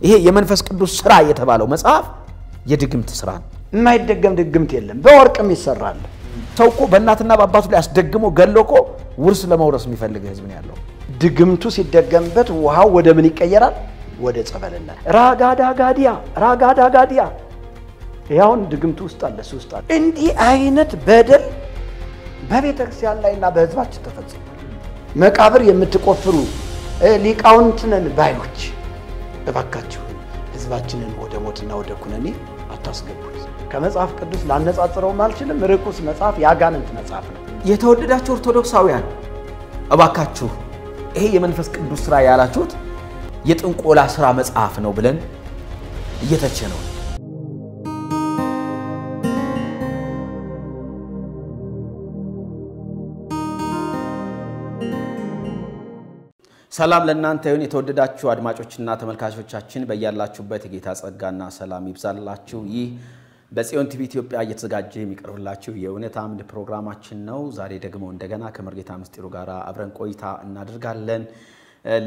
ይሄ የመንፈስ ቅዱስ ሥራ የተባለው መጽሐፍ የድግምት ሥራ ነው የማይደገም ድግምት የለም በወርቅም ይሰራል ሰውኮ በእናትና በአባቱ ላይ አስደግሞ ገሎኮ ውርስ ለመውረስ የሚፈልግ ህዝብ ነው ያለው ድግምቱ ሲደገምበት ውሃው ወደ ምን ይቀየራል ወደ ጸበልነት ራጋዳጋዲያ ያውን ድግምቱ ውስጥ አለ ሱስት አለ እንዲህ አይነት በደል በቤተክርስቲያን ላይና በህዝባችን ተፈጽሟል መቃብር የምትቆፍሩ ሊቃውንትነን ባዮች እባካችሁ ህዝባችንን ወደ ሞትና ወደ ኩነኔ አታስገቡት ከመጽሐፍ ቅዱስ ላነጻጽረው ማልችልም ርኩስ መጽሐፍ ያጋንንት መጽሐፍ ነው የተወደዳችሁ ኦርቶዶክሳውያን እባካችሁ ይሄ የመንፈስ ቅዱስ ሥራ ያላችሁት የጥንቆላ ሥራ መጽሐፍ ነው ብለን እየተቸነው ሰላም ለእናንተ ይሁን የተወደዳችሁ አድማጮችና ተመልካቾቻችን በእያላችሁበት የጌታ ጸጋና ሰላም ይብዛላችሁ ይህ በጽዮን ቲቪ ኢትዮጵያ እየተዘጋጀ የሚቀርብላችሁ የእውነት አምድ ፕሮግራማችን ነው ዛሬ ደግሞ እንደገና ከመርጌታ ምስጢሩ ጋር አብረን ቆይታ እናደርጋለን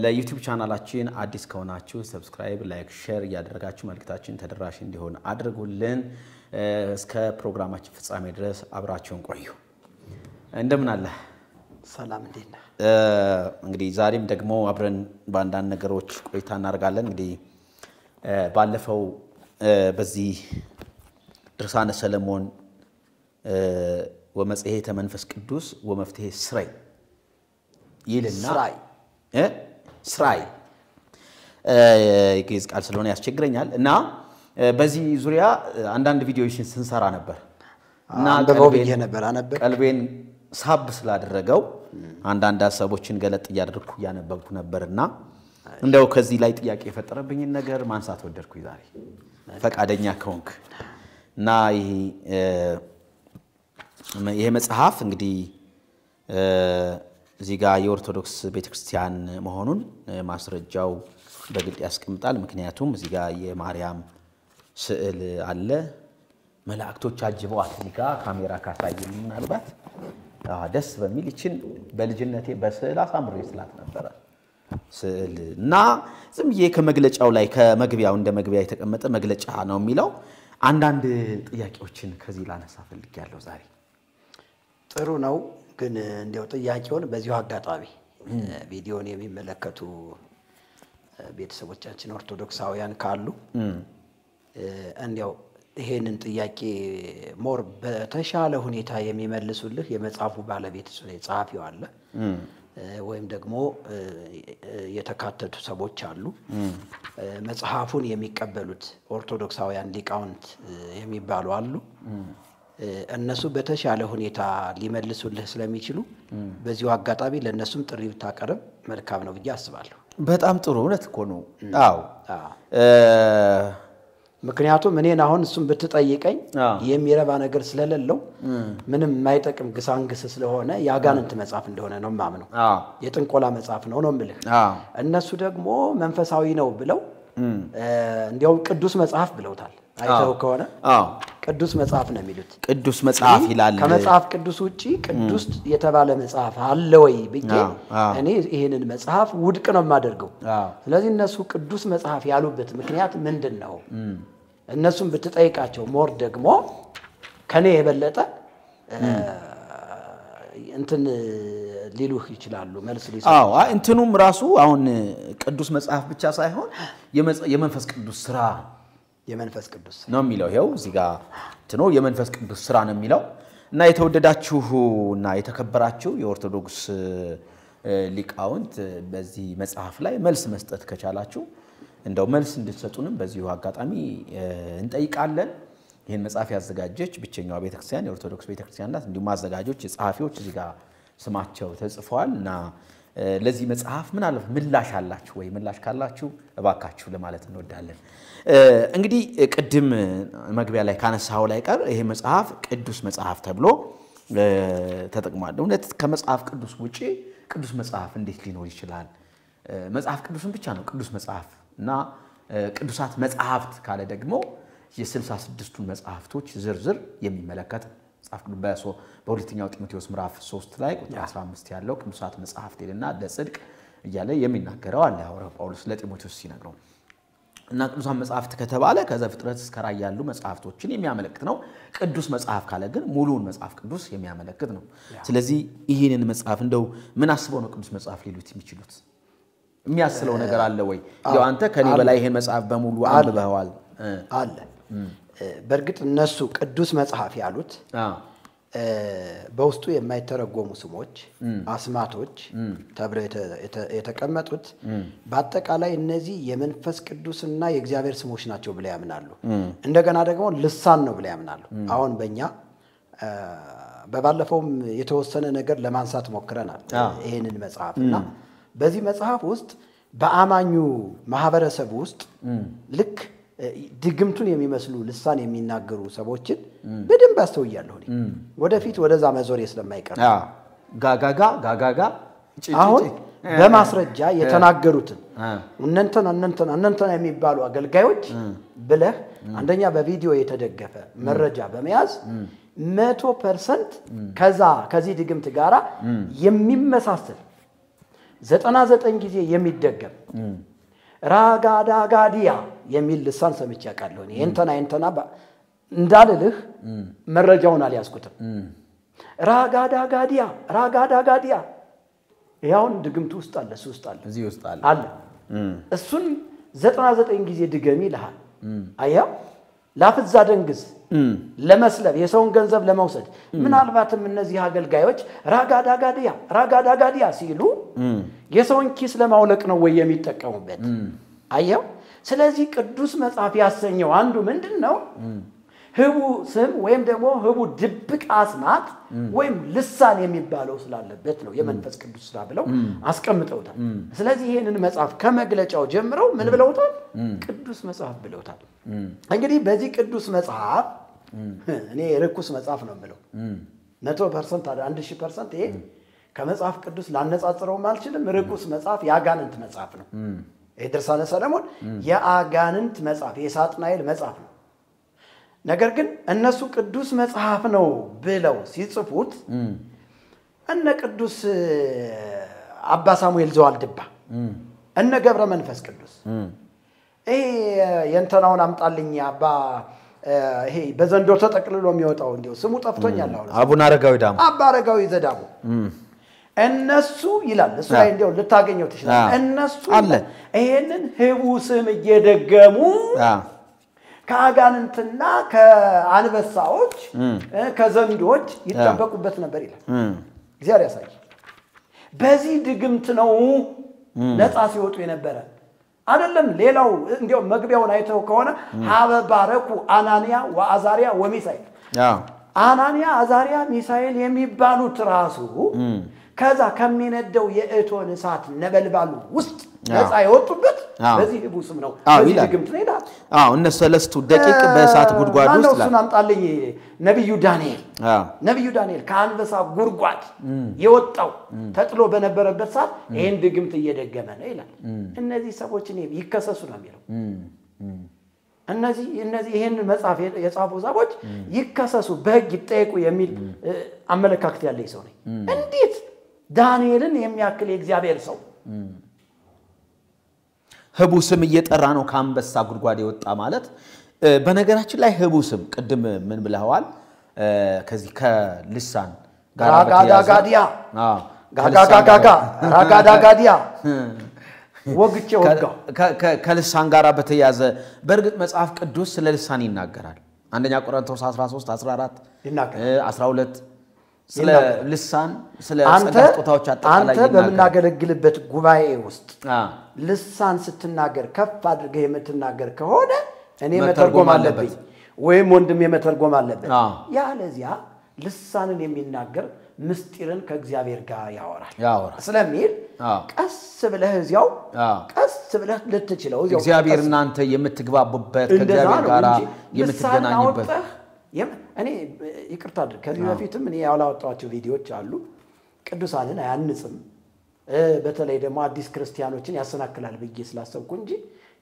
ለዩቲዩብ ቻናላችን አዲስ ከሆናችሁ ሰብስክራይብ ላይክ ሼር ያደርጋችሁ መልእክታችን ተደራሽ እንዲሆን አድርጉልን እስከ ፕሮግራማችን ፍጻሜ ድረስ አብራችሁን ቆዩ እንደምን አለ ሰላም እንዴና እንግዲህ ዛሬም ደግሞ አብረን ባንዳን ነገሮች ቆይታ እናደርጋለን እንግዲህ ባለፈው በዚህ ድርሳነ ሰለሞን ወመጽሔተ መንፈስ ቅዱስ ወመፍትሔ ስራይ ይልና ስራይ የግዕዝ ቃል ስለሆነ ያስቸግረኛል እና በዚህ ዙሪያ አንዳንድ ቪዲዮዎችን ስንሰራ ነበር እና ቀልቤን ሳብ ስላደረገው አንዳንድ ሐሳቦችን ገለጥ ያደርኩ ያነበብኩ ነበርና እንደው ከዚህ ላይ ጥያቄ የፈጠረብኝ ነገር ማንሳት ወደድኩ ዛሬ ፈቃደኛ ከሆንክ እና ይሄ መጽሐፍ እንግዲህ እዚህ ጋር የኦርቶዶክስ ቤተክርስቲያን መሆኑን ማስረጃው በግልጽ ያስቀምጣል ምክንያቱም እዚህ ጋር የማርያም ስዕል አለ መላእክቶች አጅበዋት እዚህ ጋር ካሜራ ካሳየኝ ምናልባት ደስ በሚል እቺን በልጅነቴ በስዕል አሳምሬ ስላት ነበር ስዕልና ዝምዬ ከመግለጫው ላይ ከመግቢያው እንደ መግቢያ የተቀመጠ መግለጫ ነው የሚለው አንዳንድ ጥያቄዎችን ከዚህ ላነሳ ፈልጌያለሁ ዛሬ ጥሩ ነው ግን እንደው ጥያቄውን በዚሁ አጋጣሚ ቪዲዮን የሚመለከቱ ቤተሰቦቻችን ኦርቶዶክሳውያን ካሉ እንደው ይሄንን ጥያቄ ሞር በተሻለ ሁኔታ የሚመልሱልህ የመጽሐፉ ባለቤት እሱ ነው ጻፊው አለ ወይም ደግሞ የተካተቱ ሰዎች አሉ መጽሐፉን የሚቀበሉት ኦርቶዶክሳውያን ሊቃውንት የሚባሉ አሉ እነሱ በተሻለ ሁኔታ ሊመልሱልህ ስለሚችሉ በዚሁ አጋጣሚ ለነሱም ጥሪ ብታቀርብ መልካም ነው ብዬ አስባለሁ በጣም ጥሩ እውነት እኮ ነው አዎ ምክንያቱም እኔን አሁን እሱን ብትጠይቀኝ የሚረባ ነገር ስለሌለው ምንም የማይጠቅም ግሳንግስ ስለሆነ ያጋንንት መጽሐፍ እንደሆነ ነው ማምነው የጥንቆላ መጽሐፍ ነው የምልህ እነሱ ደግሞ መንፈሳዊ ነው ብለው እንዲያው ቅዱስ መጽሐፍ ብለውታል አይተው ከሆነ ቅዱስ መጽሐፍ ነው የሚሉት ቅዱስ መጽሐፍ ይላል ከመጽሐፍ ቅዱስ ውጪ ቅዱስ የተባለ መጽሐፍ አለ ወይ ብዬ እኔ ይሄንን መጽሐፍ ውድቅ ነው የማደርገው ስለዚህ እነሱ ቅዱስ መጽሐፍ ያሉበት ምክንያት ምንድነው እነሱም ብትጠይቃቸው ሞር ደግሞ ከኔ የበለጠ እንትን ሊሉህ ይችላሉ መልስ ሊሰጡ እንትኑም ራሱ አሁን ቅዱስ መጽሐፍ ብቻ ሳይሆን የመንፈስ ቅዱስ ሥራ የመንፈስ ቅዱስ ነው የሚለው ይሄው እዚህ ጋር እንትኑ የመንፈስ ቅዱስ ሥራ ነው የሚለው እና የተወደዳችሁና የተከበራችሁ የኦርቶዶክስ ሊቃውንት በዚህ መጽሐፍ ላይ መልስ መስጠት ከቻላችሁ እንደው መልስ እንድትሰጡንም በዚሁ አጋጣሚ እንጠይቃለን ይሄን መጽሐፍ ያዘጋጀች ብቸኛው ቤተክርስቲያን የኦርቶዶክስ ቤተክርስቲያን ናት እንዲሁም አዘጋጆች ጻፊዎች እዚህ ጋር ስማቸው ተጽፈዋልና ለዚህ መጽሐፍ ምናልባት ምላሽ አላችሁ ወይ ምላሽ ካላችሁ እባካችሁ ለማለት እንወዳለን እንግዲህ ቅድም መግቢያ ላይ ካነሳው ላይ ቀር ይሄ መጽሐፍ ቅዱስ መጽሐፍ ተብሎ ተጠቅሟል እውነት ከመጽሐፍ ቅዱስ ውጪ ቅዱስ መጽሐፍ እንዴት ሊኖር ይችላል መጽሐፍ ቅዱስን ብቻ ነው ቅዱስ መጽሐፍ እና ቅዱሳት መጽሐፍት ካለ ደግሞ የ66ቱን መጽሐፍቶች ዝርዝር የሚመለከት መጽሐፍ ቅዱስ በሁለተኛው ጢሞቴዎስ ምዕራፍ 3 ላይ ቁጥር 15 ያለው ቅዱሳት መጽሐፍት ይልና ለጽድቅ እያለ የሚናገረው አለ ሐዋርያው ጳውሎስ ለጢሞቴዎስ ሲነግረው እና ቅዱሳን መጽሐፍት ከተባለ ከዘፍጥረት እስከ ራዕይ ያሉ መጽሐፍቶችን የሚያመለክት ነው ቅዱስ መጽሐፍ ካለ ግን ሙሉውን መጽሐፍ ቅዱስ የሚያመለክት ነው ስለዚህ ይሄንን መጽሐፍ እንደው ምን አስበው ነው ቅዱስ መጽሐፍ ሊሉት የሚችሉት የሚያስለው ነገር አለ ወይ ያው አንተ ከኔ በላይ ይሄን መጽሐፍ በሙሉ አንብበዋል አለ በርግጥ እነሱ ቅዱስ መጽሐፍ ያሉት በውስጡ የማይተረጎሙ ስሞች አስማቶች ተብለው የተቀመጡት በአጠቃላይ እነዚህ የመንፈስ ቅዱስና የእግዚአብሔር ስሞች ናቸው ብለው ያምናሉ እንደገና ደግሞ ልሳን ነው ብለው ያምናሉ አሁን በእኛ በባለፈውም የተወሰነ ነገር ለማንሳት ሞክረናል ይሄንን መጽሐፍና በዚህ መጽሐፍ ውስጥ በአማኙ ማህበረሰብ ውስጥ ልክ ድግምቱን የሚመስሉ ልሳን የሚናገሩ ሰዎችን በደንብ አስተውያለሁ ወደፊት ወደዛ መዞር ስለማይቀር ጋጋጋ አሁን በማስረጃ የተናገሩትን እነንተና የሚባሉ አገልጋዮች ብለህ አንደኛ በቪዲዮ የተደገፈ መረጃ በመያዝ 100% ከዚህ ድግምት ጋራ የሚመሳሰል 99 ጊዜ የሚደገም ራጋዳጋዲያ የሚል ልሳን ሰምቼ ያቃለሁ እንተና እንዳልልህ መረጃውን አልያዝኩትም ራጋዳጋዲያ ያውን ድግምቱ ውስጥ አለ ሱስት አለ እዚህ ውስጥ አለ እሱን 99 ጊዜ ድገሚ ይልሃል አያ ላፍዛ ደንግዝ ለመስለብ የሰውን ገንዘብ ለመውሰድ ምናልባትም እነዚህ አገልጋዮች ራጋዳጋዲያ ሲሉ የሰውን ኪስ ለማውለቅ ነው ወይ የሚጠቀሙበት አየው ስለዚህ ቅዱስ መጽሐፍ ያሰኘው አንዱ ምንድነው ህቡ ስም ወይም ደግሞ ህቡ ድብቅ አስማት ወይም ልሳን የሚባለው ስላለበት ነው የመንፈስ ቅዱስ ስራ ብለው አስቀምጠውታል ስለዚህ ይሄንን መጽሐፍ ከመግለጫው ጀምረው ምን ብለውታል ቅዱስ መጽሐፍ ብለውታል እንግዲህ በዚህ ቅዱስ መጽሐፍ እኔ ርኩስ መጽሐፍ ነው ብለው 100% 1000% ይሄ ከመጽሐፍ ቅዱስ ላነጻጽረው ማልችልም ርኩስ መጽሐፍ ያጋንንት መጽሐፍ ነው ድርሳነ ሰለሞን የአጋንንት መጽሐፍ የሳጥናኤል መጽሐፍ ነው ነገር ግን እነሱ ቅዱስ መጽሐፍ ነው ብለው ሲጽፉት እነ ቅዱስ አባ ሳሙኤል ዘዋልድባ እነ ገብረ መንፈስ ቅዱስ የእንተናውን አምጣልኝ አባ ይሄ በዘንዶ ተጠቅልሎ የሚወጣው እንዴው ስሙ ጠፍቶኛል አሁን አቡነ አረጋዊ ዳሙ አባ አረጋዊ ዘዳሙ እነሱ ይላል እሱ ላይ እንዴው ልታገኘው ትችላለህ እነሱ ይሄንን ህቡ ስም እየደገሙ ከአጋንንትና ከአንበሳዎች ከዘንዶች ይጠበቁበት ነበር ይላል እግዚአብሔር ያሳይ በዚህ ድግምት ነው ነፃ ሲወጡ የነበረ አይደለም ሌላው እንዴው መግቢያውን አይተው ከሆነ ሀበ ባረኩ አናንያ ወአዛሪያ ወሚሳኤል አናንያ አዛሪያ ሚሳኤል የሚባሉት ራሱ ከዛ ከሚነደው የእቶን እሳት ነበልባሉ ውስጥ ነፃ የወጡበት በዚህ ህቡ ስም ነው በዚህ ድግምት ነው ይላል እነ ሰለስቱ ደቂቅ በእሳት ጉድጓድ ውስጥ ነው እሱን አምጣልኝ ነብዩ ዳንኤል ከአንበሳ ጉድጓድ የወጣው ተጥሎ በነበረበት ሰዓት ይሄን ድግምት እየደገመ ነው ይላል እነዚህ ሰዎች ይከሰሱ ነው የሚለው እነዚህ ይሄን መጽሐፍ የጻፉ ሰዎች ይከሰሱ በህግ ይጠየቁ የሚል አመለካከት ያለው ሰው ነኝ እንዴት ዳንኤልን የሚያክል የእግዚአብሔር ሰው ህቡ ስም እየጠራ ነው ከአንበሳ ጉድጓድ የወጣ ማለት በነገራችን ላይ ህቡ ስም ቅድም ምን ብለዋል ከዚህ ከልሳን ራጋዳጋዲያ ወግቼ ወጋው ከልሳን ጋራ በተያዘ በርግጥ መጽሐፍ ቅዱስ ስለ ልሳን ይናገራል አንደኛ ቆሮንቶስ 13 14 ይናገራል 12 ስለ ልሳን ስለ ጸጋ ስጦታዎች አጠቃላይ አንተ በመናገለግልበት ጉባኤ ውስጥ ልሳን ስትናገር ከፍ አድርገህ የምትናገር ከሆነ እኔ መተርጎም አለብኝ ወይም ወንድም የመተርጎም አለበት ያለዚያ ልሳንን የሚናገር ምስጢርን ከእግዚአብሔር ጋር ያወራል ስለሚል ቀስ ብለህ እዚያው ቀስ ብለህ ልትችለው እዚያው እግዚአብሔር እናንተ የምትግባቡበት ከእግዚአብሔር ጋር የምትገናኙበት እኔ ይቅርታ አድርግ ከዚህ በፊትም እኔ ያላወጣቸው ቪዲዮዎች አሉ ቅዱሳንን አያንጽም በተለይ ደግሞ አዲስ ክርስቲያኖችን ያሰናክላል ብዬ ስላሰብኩ እንጂ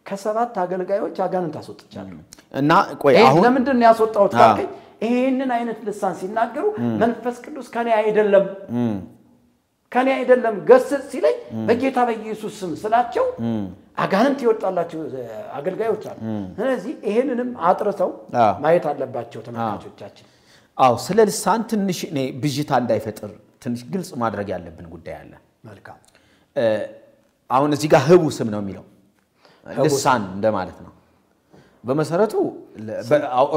ከሰባት አገልጋዮች አጋንንት አስወጥቻለሁ እና ቆይ አሁን ለምንድን ነው ያስወጣሁት ካልከኝ ይሄንን አይነት ልሳን ሲናገሩ መንፈስ ቅዱስ ከኔ አይደለም ከኔ አይደለም ገስጽ ሲለኝ በጌታ በኢየሱስ ስም ስላቸው አጋንንት ይወጣላቸው አገልጋዮች አሉ ስለዚህ ይሄንንም አጥርተው ማየት አለባቸው ተመልካቾቻችን አው ስለ ልሳን ትንሽ እኔ ብጅታ እንዳይፈጥር ትንሽ ግልጽ ማድረግ ያለብን ጉዳይ አለ መልካም አሁን እዚህ ጋር ህቡ ስም ነው የሚለው ልሳን እንደማለት ነው በመሰረቱ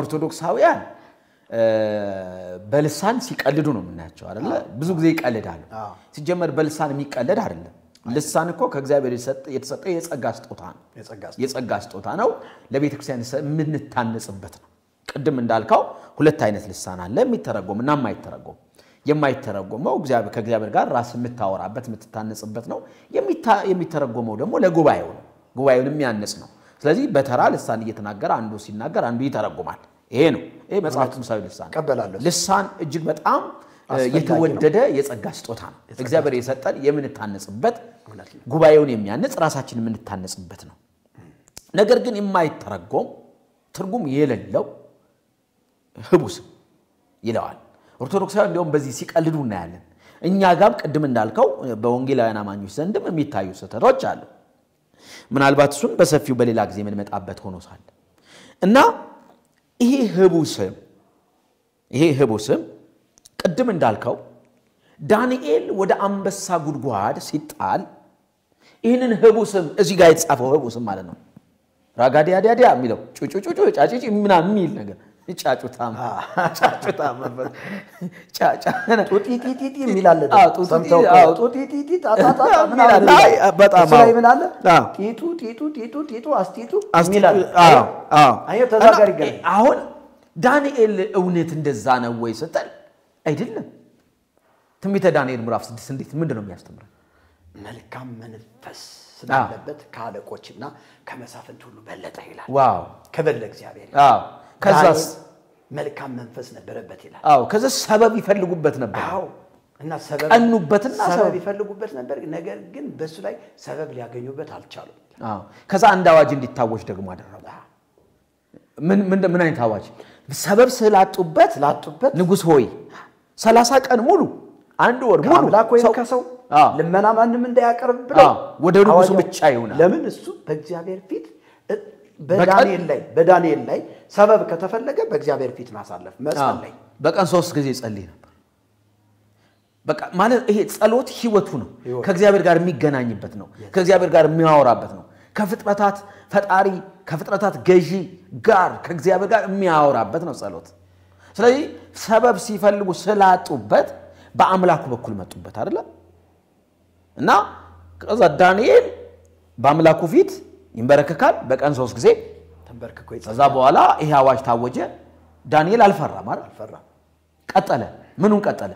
ኦርቶዶክሳውያን በልሳን ሲቀልዱ ነው የምናያቸው አይደለ ብዙ ጊዜ ይቀልዳሉ ሲጀመር በልሳን የሚቀልድ አይደለም ልሳን እኮ ከእግዚአብሔር የተሰጠ የጸጋ ስጦታ ነው የጸጋ ስጦታ ነው ለቤተክርስቲያን የምንታነጽበት ነው ቅድም እንዳልከው ሁለት አይነት ልሳን አለ የሚተረጎምና የማይተረጎም የማይተረጎመው እግዚአብሔር ከእግዚአብሔር ጋር ራስ የምታወራበት የምትታነጽበት ነው የሚተረጎመው ደግሞ ለጉባኤው ነው ጉባኤውን የሚያነጽ ነው ስለዚህ በተራ ልሳን እየተናገረ አንዱ ሲናገር አንዱ ይተረጎማል ይሄ ነው ይሄ መጽሐፍ ቅዱሳዊ ልሳን ቀበላለሁ ልሳን እጅግ በጣም የተወደደ የጸጋ ስጦታ ነው እግዚአብሔር የሰጠን የምንታነጽበት ጉባኤውን የሚያነጽ ራሳችንን የምንታነጽበት ነው ነገር ግን የማይተረጎም ትርጉም የሌለው ህቡስ ይለዋል ኦርቶዶክሳውያን እንደውም በዚህ ሲቀልዱ እናያለን እኛ ጋር ቅድም እንዳልከው በወንጌላውያን አማኞች ዘንድም የሚታዩ ስህተቶች አሉ ምናልባት እሱን በሰፊው በሌላ ጊዜ የምንመጣበት ሆኖ ሳለ እና ይሄ ህቡስም ቅድም እንዳልከው ዳንኤል ወደ አንበሳ ጉድጓድ ሲጣል ይሄንን ህቡስም እዚህ ጋር የተጻፈው ህቡስም ማለት ነው ራጋዲያዲያ የሚለው ጩጩጩጩ ጫጭጭ ምናምን የሚል ነገር ጫጩታም ጡጢጢጢ የሚላል ጡጢጢጢ ታታታ ምናምን በጣም ላይ ምን አለ ጢጡ አስጢጡ የሚላል አይ ተዛጋሪ ገለ አሁን ዳንኤል እውነት እንደዛ ነው ወይ ስትል አይደለም ትንቢተ ዳንኤል ምዕራፍ 6 እንዴት ምንድነው የሚያስተምረው መልካም መንፈስ ስላለበት ካለቆችና ከመሳፍንት ሁሉ በለጠ ይላል ዋው ከበለ እግዚአብሔር ከዛስ መልካም መንፈስ ነበረበት ይላል ከዛ ሰበብ ይፈልጉበት ነበር እና ሰበብ ቀኑበትና ሰበብ ይፈልጉበት ነበር ነገር ግን በሱ ላይ ሰበብ ሊያገኙበት አልቻሉም ከዛ አንድ አዋጅ እንዲታወጅ ደግሞ አደረጉ ምን አይነት አዋጅ ሰበብ ስላጡበት ንጉስ ሆይ 30 ቀን ሙሉ አንድ ወር ሙሉ አምላክ ወይ ከሰው ለመና ማንንም እንዳያቀርብ ብለው ወደ ንጉሱ ብቻ ይሆናል ለምን እሱ በእግዚአብሔር ፊት በዳንኤል ላይ ሰበብ ከተፈለገ በእግዚአብሔር ፊት ማሳለፍ መጸለይ በቀን 3 ጊዜ ጸልይ ነበር በቃ ማለት ይሄ ጸሎት ህይወቱ ነው ከእግዚአብሔር ጋር የሚገናኝበት ነው ከእግዚአብሔር ጋር የሚያወራበት ነው ከፍጥረታት ፈጣሪ ከፍጥረታት ገዢ ጋር ከእግዚአብሔር ጋር የሚያወራበት ነው ጸሎት ስለዚህ ሰበብ ሲፈልጉ ስላጡበት በአምላኩ በኩል መጡበት አይደለ እና ከዛ ዳንኤል በአምላኩ ፊት ይንበረከካል በቀን 3 ጊዜ ተንበርክኮ ከዛ በኋላ ይሄ አዋጅ ታወጀ ዳንኤል አልፈራም ቀጠለ ምኑን ቀጠለ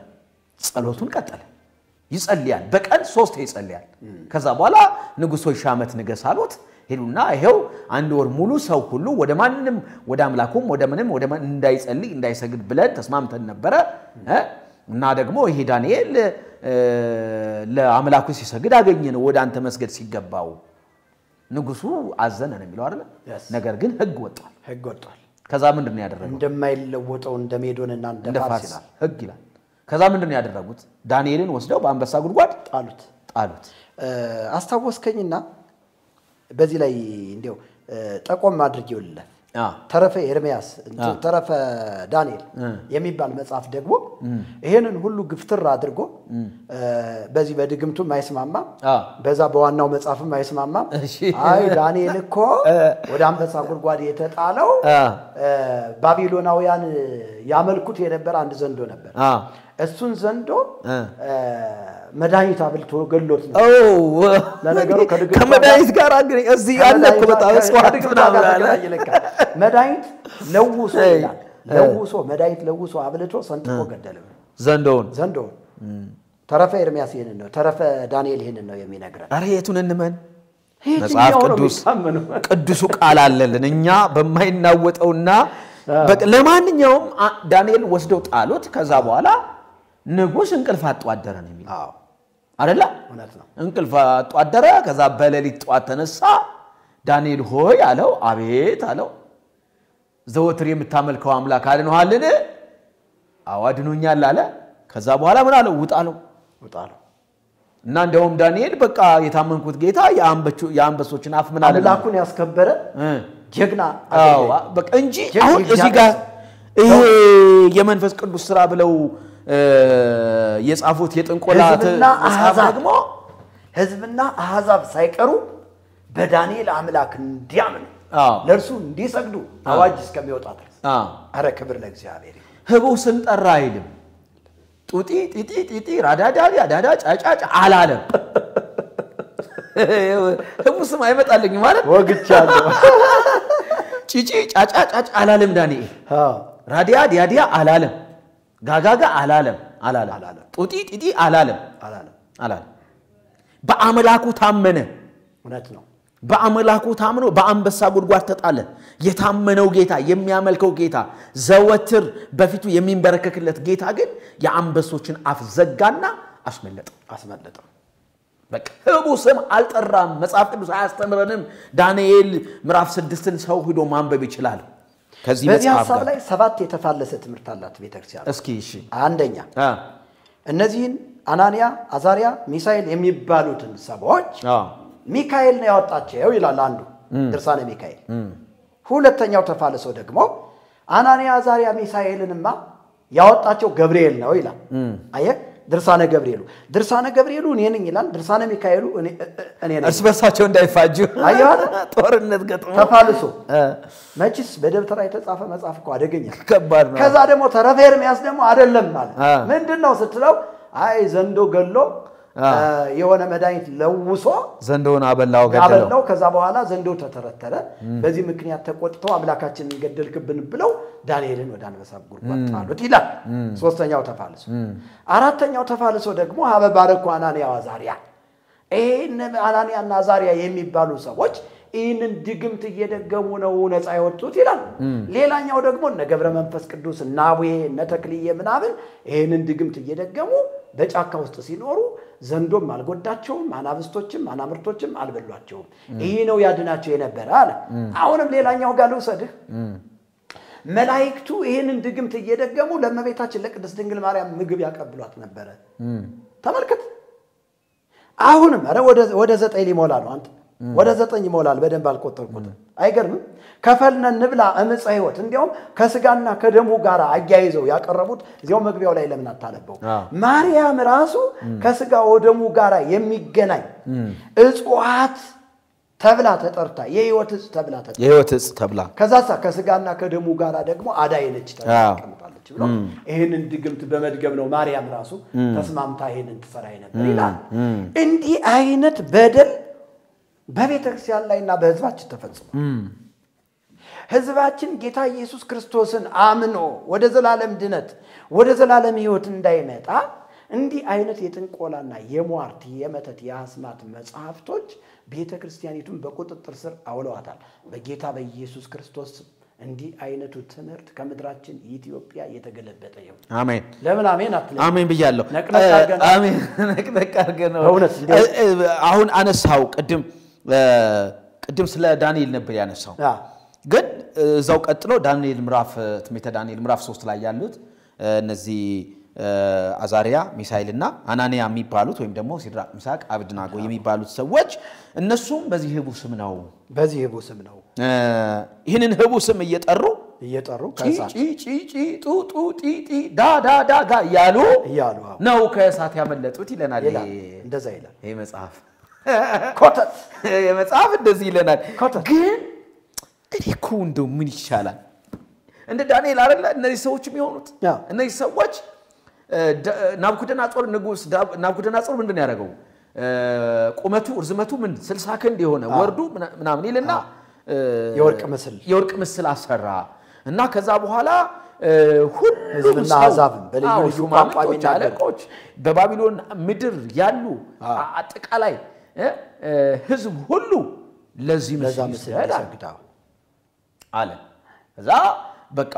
ጸሎቱን ቀጠለ ይጸልያል በቀን 3 ይጸልያል ከዛ በኋላ ንጉሶች ሻመት ንገስ አሉት ሄዱና ይሄው አንድ ወር ሙሉ ሰው ሁሉ ወደ ማንንም ወደ አምላኩም ወደ ምንም እንዳይጸልይ እንዳይሰግድ ብለን ተስማምተን ነበር እና ደግሞ ይሄ ዳንኤል ለአምላኩ ሲሰግድ አገኘነው ወደ አንተ መስገድ ሲገባው ንጉሱ አዘነ ነው የሚለው አይደል ነገር ግን ህግ ወጣል ከዛ ምንድነው ያደረገው እንደማይለወጠው እንደሜዶንና እንደፋርስ ይላል ህግ ይላል ከዛ ምንድነው ያደረጉት ዳንኤልን ወስደው በአንበሳ ጉድጓድ ጣሉት አስታወስከኝና በዚህ ላይ እንዴው ጠቆም አድርጌው ይልለ ተረፈ ኤርሚያስ ተረፈ ዳንኤል የሚባል መጽሐፍ ደግሞ ይሄንን ሁሉ ግፍትር አድርጎ በዚህ በድግምቱ ማይስማማ በዛ በዋናው መጽሐፍ ማይስማማ አይ ዳንኤል እኮ ወደ አንበሳ ጉድጓድ የተጣለው ባቢሎናውያን ያመልኩት የነበረ አንድ ዘንዶ ነበር እሱን ዘንዶ መድኃኒት አብልቶ ገሎት ነው ለነገሩ ከመድኃኒት ጋር አግኝ እዚህ ያለ እኮ በጣም ስዋድ ምናምን አለ መድኃኒት ለውሶ መድኃኒት ለውሶ አብልቶ ሰንጥቆ ገደለው ዘንዶውን ተረፈ ኤርሚያስ ይሄንን ነው ተረፈ ዳንኤል ይሄንን ነው የሚነግረን አረ የቱን እንመን መጽሐፍ ቅዱሱ ቃል አለልን እኛ በማይናወጠውና ለማንኛውም ዳንኤል ወስደው ጣሉት ከዛ በኋላ ንጉስ እንቅልፍ አጥቶ አደረ ነው የሚለው አይደለ እውነት ነው እንቅልፍ አጥቶ አደረ ከዛ በሌሊት ጧት ተነሳ ዳንኤል ሆይ አለው አቤት አለው ዘወትር የምታመልከው አምላክ አድኖሃልን አዋድኖኛል አለ ከዛ በኋላ ምን አለው ውጣለው እና እንደውም ዳንኤል በቃ የታመንኩት ጌታ የአንበሶችን አፍ ምን አለ አምላኩን ያስከበረ ጀግና አዎ በቃ እንጂ አሁን እዚህ ጋር ይሄ የመንፈስ ቅዱስ ሥራ ብለው የጻፉት የጥንቆላ መጽሐፍ ደግሞ ህዝብና አሕዛብ ሳይቀሩ በዳንኤል አምላክ እንዲያምኑ ለርሱ እንዲሰግዱ አዋጅ እስከሚወጣ ድረስ አረ ክብር ለእግዚአብሔር ህቡ ስም ጠራ አይልም ጡጢ ጢጢ ጢጢ ራዳዳ ያዳዳ ጫጫጫ አላለም ህቡ ስም አይመጣልኝ ማለት ወግቻለሁ ጪጪ ጫጫጫ አላለም ዳንኤል ራዲያ ዲያዲያ አላለም ጋጋጋ አላለም ጡጢ ጢጢ አላለም በአምላኩ ታመነ እውነት ነው በአምላኩ ታምኖ በአንበሳ ጉድጓድ ተጣለ የታመነው ጌታ የሚያመልከው ጌታ ዘወትር በፊቱ የሚንበረከክለት ጌታ ግን የአንበሶችን አፍ ዘጋና አስመለጠው በቃ ህቡ ስም አልጠራም መጽሐፍ ቅዱስ አያስተምረንም ዳንኤል ምዕራፍ 6ን ሰው ሄዶ ማንበብ ይችላል ከዚህ መጽሐፍ ጋር ላይ 7 የተፋለሰ ትምህርት አላት ቤተክርስቲያን እስኪ እሺ አንደኛ እነዚህን አናንያ አዛሪያ ሚሳኤል የሚባሉትን ሰዎች ሚካኤል ነው ያወጣቸው ይላል አንዱ ድርሳነ ሚካኤል ሁለተኛው ተፋለሶ ደግሞ አናንያ አዛሪያ ሚሳኤልንማ ያወጣቸው ገብርኤል ነው ይላል አየ ድርሳነ ገብርኤሉ እኔ ነኝ ይላል ድርሳነ ሚካኤሉ እኔ ነኝ እርስ በርሳቸው እንዳይፋጁ አያለ ጦርነት ገጥሞ ተፋልሶ መችስ በደብተራ የተጻፈ መጽሐፍ እኮ አደገኛ ከባድ ነው ከዛ ደግሞ ተረፈ ኤርምያስ ደግሞ አይደለም ማለት ምንድነው ስትለው አይ ዘንዶ ገሎ የሆነ መድኃኒት ለውሶ ዘንዶውን አበላው ከዛ በኋላ ዘንዶ ተተረተረ በዚህ ምክንያት ተቆጥተው አምላካችንን ገደልክብን ብለው ዳንኤልን ወደ አንበሳ ጉድጓድ ጣሉት ይላል ሶስተኛው ተፋልሶ አራተኛው ተፋልሶ ደግሞ ሀበባረኩ አናንያ አዛሪያ አናንያና አዛሪያ የሚባሉ ሰዎች ይህንን ድግምት እየደገሙ ነው ነፃ ያወጡት ይላል ሌላኛው ደግሞ እነ ገብረ መንፈስ ቅዱስ እና አቡዬ እነ ተክልዬ ምናምን ይህንን ድግምት እየደገሙ በጫካ ውስጥ ሲኖሩ ዘንዶም አልጎዳቸውም አናብስቶችም አናምርቶችም አልበሏቸውም ይሄ ነው ያድናቸው የነበረ አለ አሁንም ሌላኛው ጋር ልውሰድህ መላእክቱ ይሄንን ድግምት እየደገሙ ለእመቤታችን ለቅድስት ድንግል ማርያም ምግብ ያቀብሏት ነበር ተመልከት አሁንም አረ ወደ 9 ሊሞላ ነው አንተ ወደ 9 ይሞላል በደንብ አልቆጠርኩት አይገርምም ከፈልነ ንብላ እምጽ ህይወት እንዲያውም ከስጋና ከደሙ ጋር አያይዘው ያቀረቡት እዚያው መግቢያው ላይ ለምን አታነበው ማርያም ራሱ ከስጋ ወደሙ ጋር የሚገናኝ እጽዋት ተብላ ተጠርታ የህይወት እጽ ተብላ ከዛሳ ከስጋና ከደሙ ጋር ደግሞ አዳይነች ተቀምጣለች ብሎ ይሄንን ድግምት በመድገም ነው ማርያም ራሱ ተስማምታ ይሄንን ትሰራ ነበር ይላል እንዲህ አይነት በደል በቤተክርስቲያን ላይና በህዝባችን ተፈጽሟል ህዝባችን ጌታ ኢየሱስ ክርስቶስን አምኖ ወደ ዘላለም ድነት ወደ ዘላለም ህይወት እንዳይመጣ እንዲህ አይነት የጥንቆላና የሟርት የመተት የአስማት መጽሐፍቶች ቤተክርስቲያኒቱን በቁጥጥር ስር አውለዋታል በጌታ በኢየሱስ ክርስቶስ እንዲህ አይነቱ ትምህርት ከምድራችን ኢትዮጵያ የተገለበጠ ይሁን አሜን ለምን አሜን አትልም አሜን ብያለሁ አሜን ነቅነቅ አርገነው አሁን አነሳው ቅድም ስለ ዳንኤል ነበር ያነሳው ግን እዛው ቀጥሎ ትንቢተ ዳንኤል ምዕራፍ 3 ላይ ያሉት እነዚህ አዛሪያ ሚሳኤልና አናንያ የሚባሉት ወይም ደግሞ ሲድራቅ ሚሳቅ አብድናጎ የሚባሉት ሰዎች እነሱም በዚህ ህቡ ስም ነው ይሄንን ህቡ ስም እየጠሩ ጪ ጡ ጢ ዳ ያሉ ነው ከእሳት ያመለጡት ይለናል እንደዛ ይላል ይሄ መጽሐፍ ኮተት የመጽሐፍ እንደዚህ ይለናል ግን እኔ እኮ እንደው ምን ይሻላል እንደ ዳንኤል አይደለ እነዚህ ሰዎች የሚሆኑት እነዚህ ሰዎች ናቡከደነፆር ንጉስ ናቡከደነፆር ምንድነው ያደረገው ቁመቱ ርዝመቱ ምን 60 ክንድ የሆነ ወርዱ ምናምን ይልና የወርቅ ምስል አሰራ እና ከዛ በኋላ ሁሉም አሕዛብን በልዩ ቋንቋዎች አለቆች በባቢሎን ምድር ያሉ አጠቃላይ ህዝብ ሁሉ ለዚህ ምስል ይሰግዳሉ አለ እዛ በቃ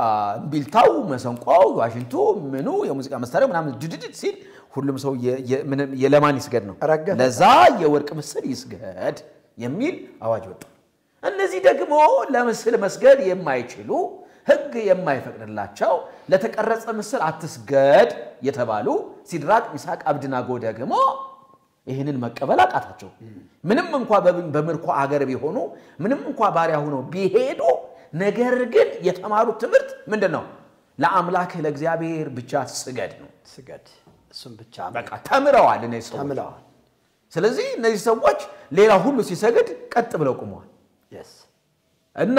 ቢልታው መሰንቋው ዋሽንቱ ምኑ የሙዚቃ መሳሪያው ምናምን ድድድ ሲል ሁሉም ሰው የለማን ይስገድ ነው ለዛ የወርቅ ምስል ይስገድ የሚል አዋጅ ወጣ እነዚህ ደግሞ ለምስል መስገድ የማይችሉ ህግ የማይፈቅድላቸው ለተቀረጸ ምስል አትስገድ የተባሉ ሲድራቅ ሚሳቅ አብድናጎ ደግሞ ይሄንን መቀበል አቃታቸው ምንም እንኳን በምርኮ አገር ቢሆኑ ምንም እንኳን ባሪያ ሆኖ ቢሄዱ ነገር ግን የተማሩት ትምህርት ምንድነው ለአምላክ ለእግዚአብሔር ብቻ ስገድ ነው ስገድ እሱም ብቻ በቃ ተምረዋል እነዚህ ሰዎች ተምረዋል ስለዚህ እነዚህ ሰዎች ሌላ ሁሉ ሲሰግድ ቀጥ ብለው ቆመዋል እና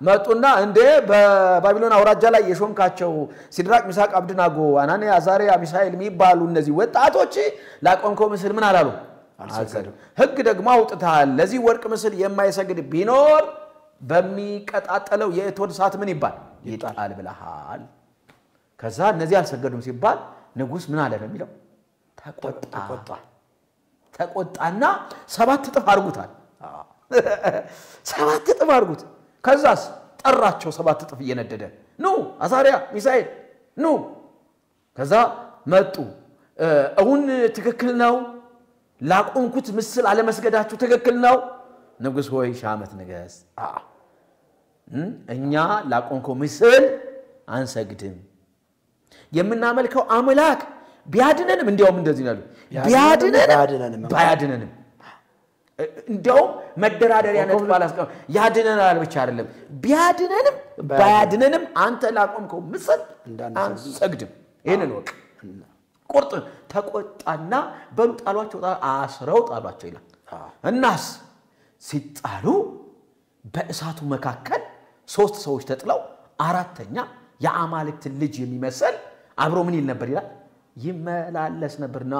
መጡና እንደ በባቢሎን አውራጃ ላይ የሾምካቸው ሲድራቅ ሚሳቅ አብድናጎ አናንያ አዛሪያ ሚሳኤል የሚባሉ እነዚህ ወጣቶች ላቆምከው ምስል ምን አላሉ አልሰገዱ ህግ ደግሞ አውጥተሃል ለዚህ ወርቅ ምስል የማይሰግድ ቢኖር በሚቀጣጠለው የእቶን ሰዓት ምን ይጣል ብለሃል ከዛ እነዚህ አልሰገዱም ሲባል ንጉስ ምን አለ ነው የሚለው ተቆጣና 7 እጥፍ አርጉታል 7 እጥፍ አርጉት ከዛስ ጠራቸው 7 እጥፍ እየነደደ ኑ አዛሪያ ሚሳኤል ኑ ከዛ መጡ አሁን ትክክል ነው ላቆምኩት ምስል አለመስገዳችሁ ትክክል ነው ንጉስ ሆይ ሻመት ንገስ እኛ ላቆምከው ምስል አንሰግድም የምናመልከው አምላክ ቢያድነንም እንዲያውም እንደዚህ ነው ባያድነንም እንዲያውም መደራደሪያ ነጥብ አላስቀም ያድነናል ብቻ አይደለም ቢያድነንም ባያድነንም አንተ ላቆምከው ምስል አንሰግድም ይሄንን ወቅ ቁርጥ ተቆጣና በሉ ጣሏቸው አስረው ጣሏቸው ይላል እናስ ሲጣሉ በእሳቱ መካከል 3 ሰዎች ተጥለው አራተኛ የአማልክት ልጅ የሚመስል አብሮ ምን ይል ነበር ይላል ይመላለስ ነበርና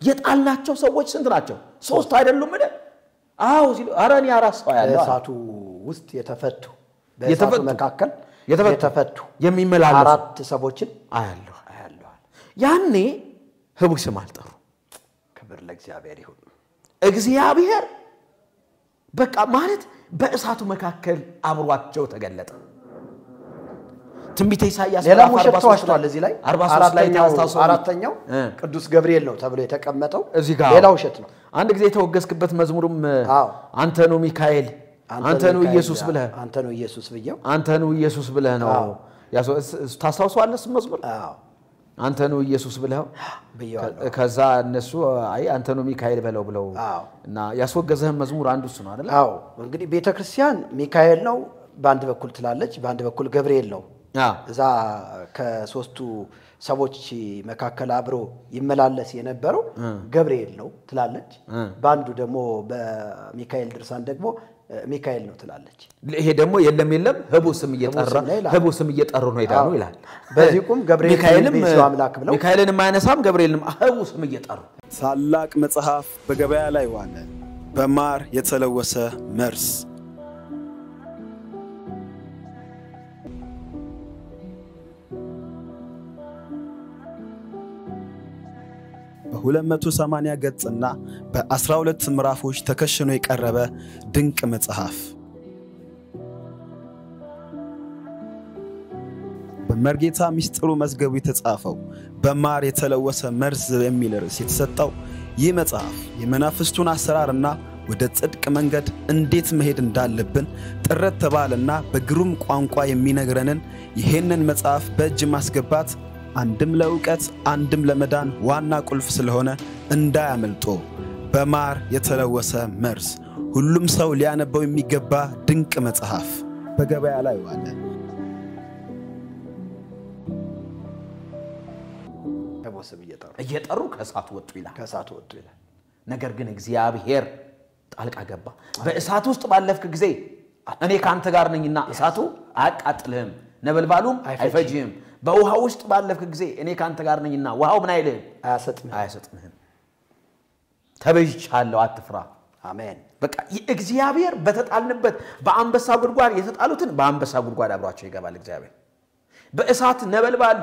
የጣልናቸው ሰዎች ስንት ናቸው 3 አይደሉም ምን አው ሲሉ አራኒ አራሳው ያለው በእሳቱ ውስጥ የተፈቱ በእሳቱ መካከል የተፈቱ የሚመላለሱ 4 ሰዎችን አያለሁ ያኔ ህቡ ስም አልጠሩ ክብር ለእግዚአብሔር ይሁን እግዚአብሔር በቃ ማለት በእሳቱ መካከል አብሯቸው ተገለጠ ትንቢተ ኢሳይያስ ሌላው ሸፍቷል እዚህ ላይ 43 ላይ ታስታውሱ አራተኛው ቅዱስ ገብርኤል ነው ተብሎ የተቀመጠው ሌላው ሸት ነው አንድ ጊዜ የተወገስክበት መዝሙሩም አንተ ነው ሚካኤል አንተ ነው ኢየሱስ ብለህ አንተ ነው ኢየሱስ ብለህ ነው ታስታውሳለህ መዝሙር አንተ ነው ኢየሱስ ብለው ከዛ እነሱ አይ አንተ ነው ሚካኤል ብለው እና ያስወገዘህ መዝሙር አንዱ እሱ ነው አይደል አዎ እንግዲህ ቤተክርስቲያን ሚካኤል ነው በአንድ በኩል ትላለች በአንድ በኩል ገብርኤል ነው እዛ ከሶስቱ ሰዎች መካከል አብሮ ይመላለስ የነበረው ገብርኤል ነው ትላለች ባንዱ ደግሞ በሚካኤል ድርሳን ደግሞ ሚካኤል ነው ትላለች ይሄ ደግሞ የለም ህቡ ስም እየጠሩ ነው ይላሉ ይላል በዚህኩም ገብርኤል ሚካኤልም አምላክ ብለው ሚካኤልን ማይነሳም ገብርኤልንም ህቡ ስም እየጠሩ ታላቅ መጽሐፍ በገበያ ላይ ዋለ በማር የተለወሰ መርስ በ280 ገጽና በ12 ምዕራፎች ተከሽኖ የቀረበ ድንቅ መጽሐፍ በመርጌታ ሚስጥሩ መዝገቡ የተጻፈው በማር የተለወሰ መርስ የሚል ርዕስ የተሰጠው ይህ መጽሐፍ የመናፍስቱን አሰራርና ወደ ጽድቅ መንገድ እንዴት መሄድ እንዳለብን ጥረት ተባለና በግሩም ቋንቋ የሚነግረንን ይሄንን መጽሐፍ በእጅ ማስገባት አንድም ለውቀት አንድም ለመዳን ዋና ቁልፍ ስለሆነ እንዳያመልጦ በማር የተለወሰ መርስ ሁሉም ሰው ሊያነበው የሚገባ ድንቅ መጽሐፍ በገበያ ላይ ዋለ ተቦሰብ እየጠሩ ከሳቱ ወጡ ይላል ነገር ግን እግዚአብሔር ጣልቃ ገባ በእሳቱ ውስጥ ባለፍክ ጊዜ እኔ ካንተ ጋር ነኝና እሳቱ አያቃጥልህም ነበልባሉም አይፈጅህም በውሃ ውስጥ ባለፍክ ጊዜ እኔ ካንተ ጋር ነኝና ውሃው ምን አይልህም አያሰጥምህም ተበጅቻለሁ አትፍራ አሜን በቃ እግዚአብሔር በተጣልንበት በአንበሳ ጉድጓድ የተጣሉትን በአንበሳ ጉድጓድ አብሯቸው ይገባል እግዚአብሔር በእሳት ነበልባል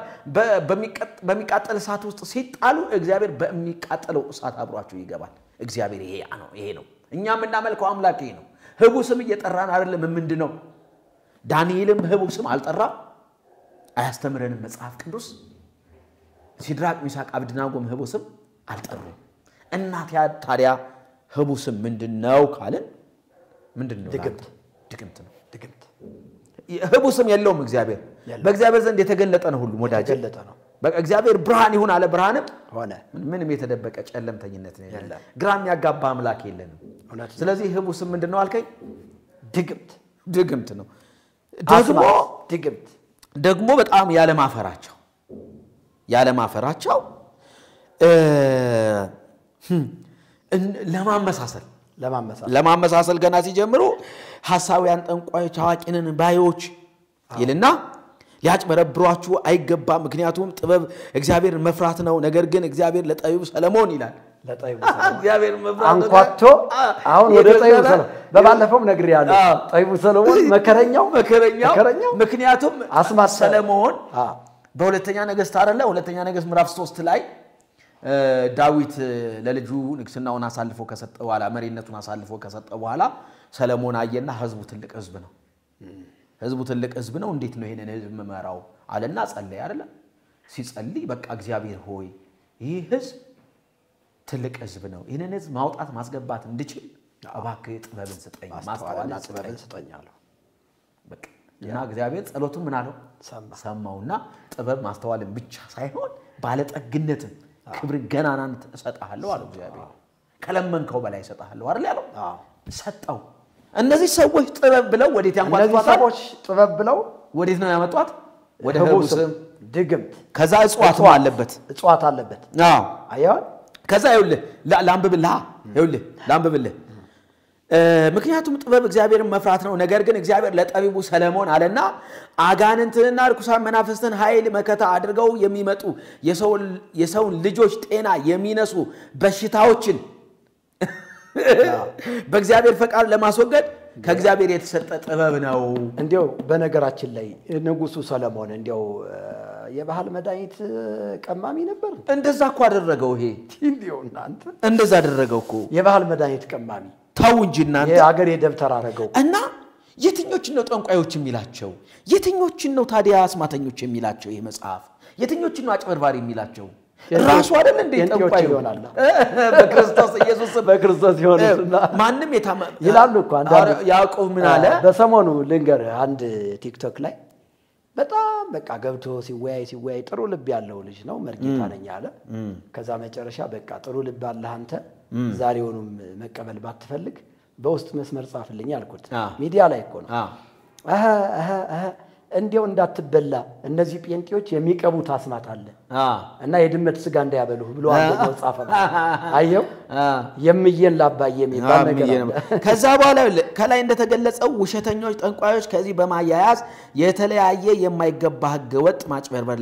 በሚቃጠል እሳት ውስጥ ሲጣሉ እግዚአብሔር በሚቃጠለው እሳት አብሯቸው ይገባል እግዚአብሔር ይሄ ነው እኛም እናመልከው አምላክ ይሄ ነው ህቡ ስም እየጠራን አይደለም ምንድነው ዳንኤልም ህቡ ስም አልጠራ አያስተምረንም መጽሐፍ ቅዱስ ሲድራቅ ሚሳቅ አብድናጎም ህቡ ስም አልጠሩ እናት ታዲያ ህቡ ስም ምንድነው ካልን ምንድነው ድግምት ነው ህቡ ስም የለውም እግዚአብሔር በእግዚአብሔር ዘንድ የተገለጠ ነው ሁሉ ወዳጅ በቃ እግዚአብሔር ብርሃን ይሁን አለ ብርሃንም ሆነ ምንም የተደበቀ ጨለምተኝነት ነው የለም ግራም ያጋባ አምላክ የለንም ስለዚህ ህቡ ስም ምንድነው አልከኝ ድግምት ነው ደግሞ በጣም ያለማፈራቸው ለማመሳሰል ገና ሲጀምሩ ሐሳውያን ጠንቋዮች አዋቂነን ባዮች ይልና ያጭበረብሯችሁ አይገባም ምክንያቱም ጥበብ እግዚአብሔር መፍራት ነው ነገር ግን እግዚአብሔር ለጠቢቡ ሰለሞን ይላል እግዚአብሔር መፍራት አንኳቶ አሁን ወደ ጠቢቡ ሰለሞን በባለፈው ነግር ያለው ጠቢቡ ሰለሞን መከረኛው ምክንያቱም አስማት ሰለሞን በሁለተኛ ነገሥት አይደለ ሁለተኛ ነገሥት ምዕራፍ 3 ላይ ዳዊት ለልጁ ንግስናውን አሳልፎ ከሰጠ በኋላ መሪነቱን አሳልፎ ከሰጠ በኋላ ሰለሞን አየና ህዝቡ ትልቅ ህዝብ ነው እንዴት ነው ይሄንን ህዝብ መመራው አለና ጸለየ አይደለ ሲጸልይ በቃ እግዚአብሔር ሆይ ይህ ህዝብ ትልቅ ህዝብ ነው ይሄንን ህዝብ ማውጣት ማስገባት እንድችል አባክህ ጥበብን ስጠኝ ማስተዋልና ጥበብን ስጠኝ አለው በቃ እና እግዚአብሔር ጸሎቱን ምን አለው ሰማውና ጥበብ ማስተዋልን ብቻ ሳይሆን ባለጠግነትን ክብር ገናናን ተሰጣለሁ አለው እግዚአብሔር ከለመንከው በላይ ሰጣለሁ አይደል ያለው ሰጣው እነዚህ ሰዎች ጥበብ ብለው ወዴት ያመጧት ወዴት ነው ያመጧት ወደ ህቡስም ድግምት ከዛ እጽዋት አለበት አዎ አያው ከዛ ይውልህ ላምብብልህ ምክንያቱም ጥበብ እግዚአብሔርን መፍራት ነው ነገር ግን እግዚአብሔር ለጠቢቡ ሰለሞን አለና አጋንንትንና ርኩሳን መናፍስትን ኃይል መከታ አድርገው የሚመጡ የሰውን ልጆች ጤና የሚነሱ በሽታዎችን በእግዚአብሔር ፈቃድ ለማስወገድ ከእግዚአብሔር የተሰጠ ጥበብ ነው እንዴው በነገራችን ላይ ንጉሱ ሰለሞን እንዴው የባህል መድኃኒት ቀማሚ ነበር እንደዛኮ አደረገው ይሄ እንዴው እናንተ እንደዛ አደረገው እኮ የባህል መድኃኒት ቀማሚ ታው እንጂ እናንተ የአገር የደብተር አረጋው እና የትኞችን ነው ጠንቋዮች የሚላቸው የትኞችን ነው ታዲያ አስማተኞች የሚላቸው ይሄ መጽሐፍ የትኞችን ነው አጭበርባሪ የሚላቸው ራሱ አይደል እንዴ ጠንቋይ ይሆናል በክርስቶስ ኢየሱስ ይሆናልና ማንንም ይላሉ እኮ አንዳንድ ያዕቆብ ምን አለ በሰሞኑ ልንገር አንድ ቲክቶክ ላይ በጣም በቃ ገብቶ ሲወያይ ጥሩ ልብ ያለው ልጅ ነው መርጌታ ነኝ አለ ከዛ መጨረሻ በቃ ጥሩ ልብ አለ አንተ ዛሬውንም መቀበል ባትፈልግ በውስጥ መስመር ጻፍልኝ አልኩት ሚዲያ ላይ እኮ ነው እንዴው እንዳትበላ እነዚህ ጴንጤዎች የሚቀቡት አስማት አለ እና የድመት ስጋ እንዳያበሉህ ብሎ አንደው ጻፈ አየው የሚየን ላባዬ የሚባል ነገር ከዛ በኋላ ከላይ እንደተገለጸው ውሸተኞች ጠንቋዮች ከዚህ በማያያዝ የተለያየ የማይገባ ህገ ወጥ ማጭበርበር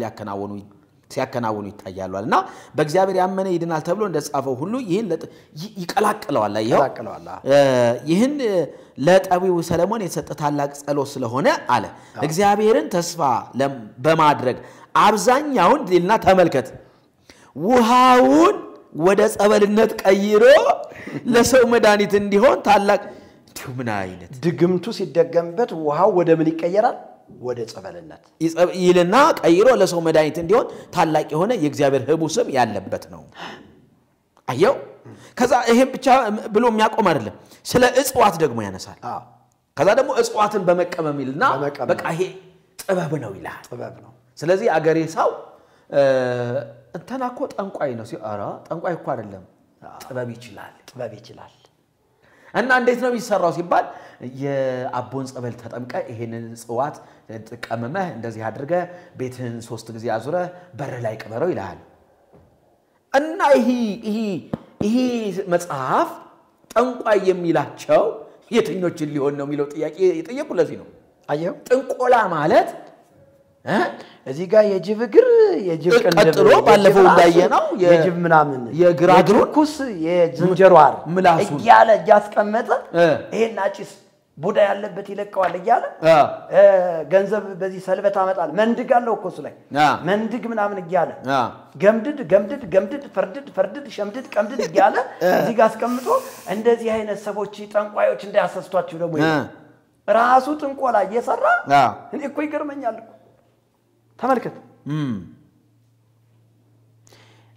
ሲያከናውኑ ይታያሉና በእግዚአብሔር ያመነ ይድናል ተብሎ እንደጻፈው ሁሉ ይህን ይቀላቅለዋል ይህን ለጠቢቡ ሰለሞን የተሰጠ ታላቅ ጸሎት ስለሆነ አለ እግዚአብሔርን ተስፋ በማድረግ አብዛኛውን ዲልና ተመልከት ውሃውን ወደ ጸበልነት ቀይሮ ለሰው መድኃኒት እንዲሆን ታላቅ ምን አይነት ድግምቱ ሲደገምበት ውሃው ወደ ምን ይቀየራል ወደ ጸበልነት ይልና ቀይሮ ለሰው መድኃኒት እንዲሆን ታላቅ የሆነ የእግዚአብሔር ህቡ ስም ያለበት ነው አየው ከዛ ይሄ ብቻ ብሎ የሚያቆም አይደለም ስለ እጽዋት ደግሞ ያነሳል ከዛ ደግሞ እጽዋትን በመቀመም ይልና በቃ ይሄ ጥበብ ነው ይላል ጥበብ ነው ስለዚህ አገሬ ሰው እንተናኮ ጠንቋይ ነው ሲአራ ጠንቋይ እኮ አይደለም ጥበብ ይችላል እና እንዴት ነው የሚሰራው ሲባል የአቦን ጸበል ተጠምቀ ይሄንን ጽዋት ተቀመመህ እንደዚህ አድርገ ቤትህን 3 ጊዜ አዙረ በር ላይ ቀበረው ይላል እና ይሄ መጽሐፍ ጠንቋይ የሚላቸው የትኞችን ሊሆን ነው የሚለው ጥያቄ የጠየቁ ለዚህ ነው አየው ጥንቆላ ማለት እዚህ ጋር የጅብ እግር የጅብ ቀንደብ ቀጥሎ ባለፈው እንዳየነው የጅብ ምናምን የግራግሩስ የዝንጀሯር እያለ ያስቀመጠ ይሄን አጭስ ቡዳ ያለበት ይለቀዋል እያለ ገንዘብ በዚህ ሰልበት አመጣል መንድግ አለው እኮ ላይ መንድግ ምናምን እያለ ገምድድ ፈርድድ ሸምድድ ቀምድድ እያለ እዚህ ጋር አስቀምጦ እንደዚህ አይነት ሰዎች ጠንቋዮች እንዳያሰስቷቸው ደግሞ ራሱ ጥንቆላ እየሰራ እኔ እኮ ይገርመኛል እኮ ተመልከት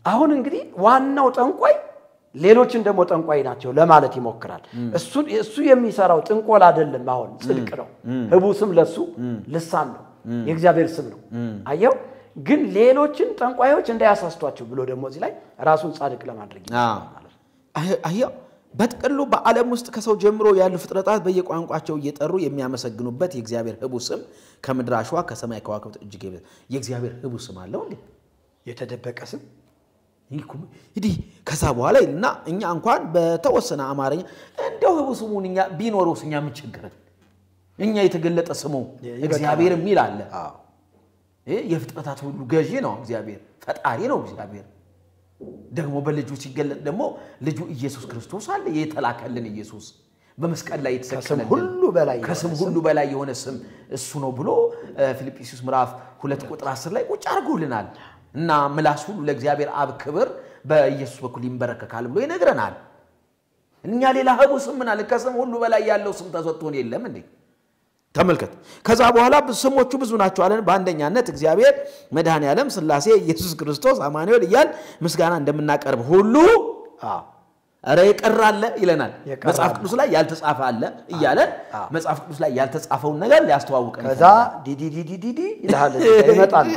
አሁን እንግዲህ ዋናው ጠንቋይ ሌሎችን ደግሞ ጠንቋይ ናቸው ለማለት ይሞክራል እሱ የሚሰራው ጥንቆላ አይደለም አሁን ጽድቅ ነው ህቡ ስም ለሱ ልሳን ነው የእግዚአብሔር ስም ነው አየው ግን ሌሎችን ጠንቋዮች እንዳያሳስቷቸው ብሎ ደግሞ እዚህ ላይ ራሱን ጻድቅ ለማድረግ ማለት አያ በጥቅሉ በዓለም ውስጥ ከሰው ጀምሮ ያሉ ፍጥረታት በየቋንቋቸው እየጠሩ የሚያመሰግኑበት የእግዚአብሔር ህቡ ስም ከምድር አሸዋ ከሰማይ ከዋክብት እጅግ የእግዚአብሔር ህቡ ስም አለው እንዴ የተደበቀ ስም እንግዲህ ከዛ በኋላ እና እኛ እንኳን በተወሰነ አማርኛ እንደው ህቡ ስሙን እኛ ቢኖርስ እኛ ምን ችግር እኛ የተገለጠ ስሙ እግዚአብሔር የሚል አለ የፍጥረታት ሁሉ ገዢ ነው እግዚአብሔር ፈጣሪ ነው እግዚአብሔር ደግሞ በልጁ ሲገለጥ ደግሞ ልጁ ኢየሱስ ክርስቶስ አለ የተላከልን ኢየሱስ በመስቀል ላይ የተሰቀለ ከስም ሁሉ በላይ የሆነ ስም እሱ ነው ብሎ ፊልጵስዩስ ምዕራፍ 2 ቁጥር 10 ላይ ቁጭ አድርጎልናል እና ምላስ ሁሉ ለእግዚአብሔር አብ ክብር በኢየሱስ በኩል ይንበረከካል ብሎ ይነግረናል እኛ ሌላ ህቡ ስም ምን አለ ከስም ሁሉ በላይ ያለው ስም ተሰጥቶን የለም እንዴ ተመልከት ከዛ በኋላ ስሞቹ ብዙ ናቸው አለን በአንደኛነት እግዚአብሔር መድኃኔ ዓለም ሥላሴ ኢየሱስ ክርስቶስ አማኑኤል ይያል ምስጋና እንደምናቀርብ ሁሉ አረ ይቀራል ይለናል መጽሐፍ ቅዱስ ላይ ያልተጻፈ አለ ይያለ መጽሐፍ ቅዱስ ላይ ያልተጻፈውን ነገር ሊያስተዋውቀን ከዛ ዲዲ ይላል ይመጣል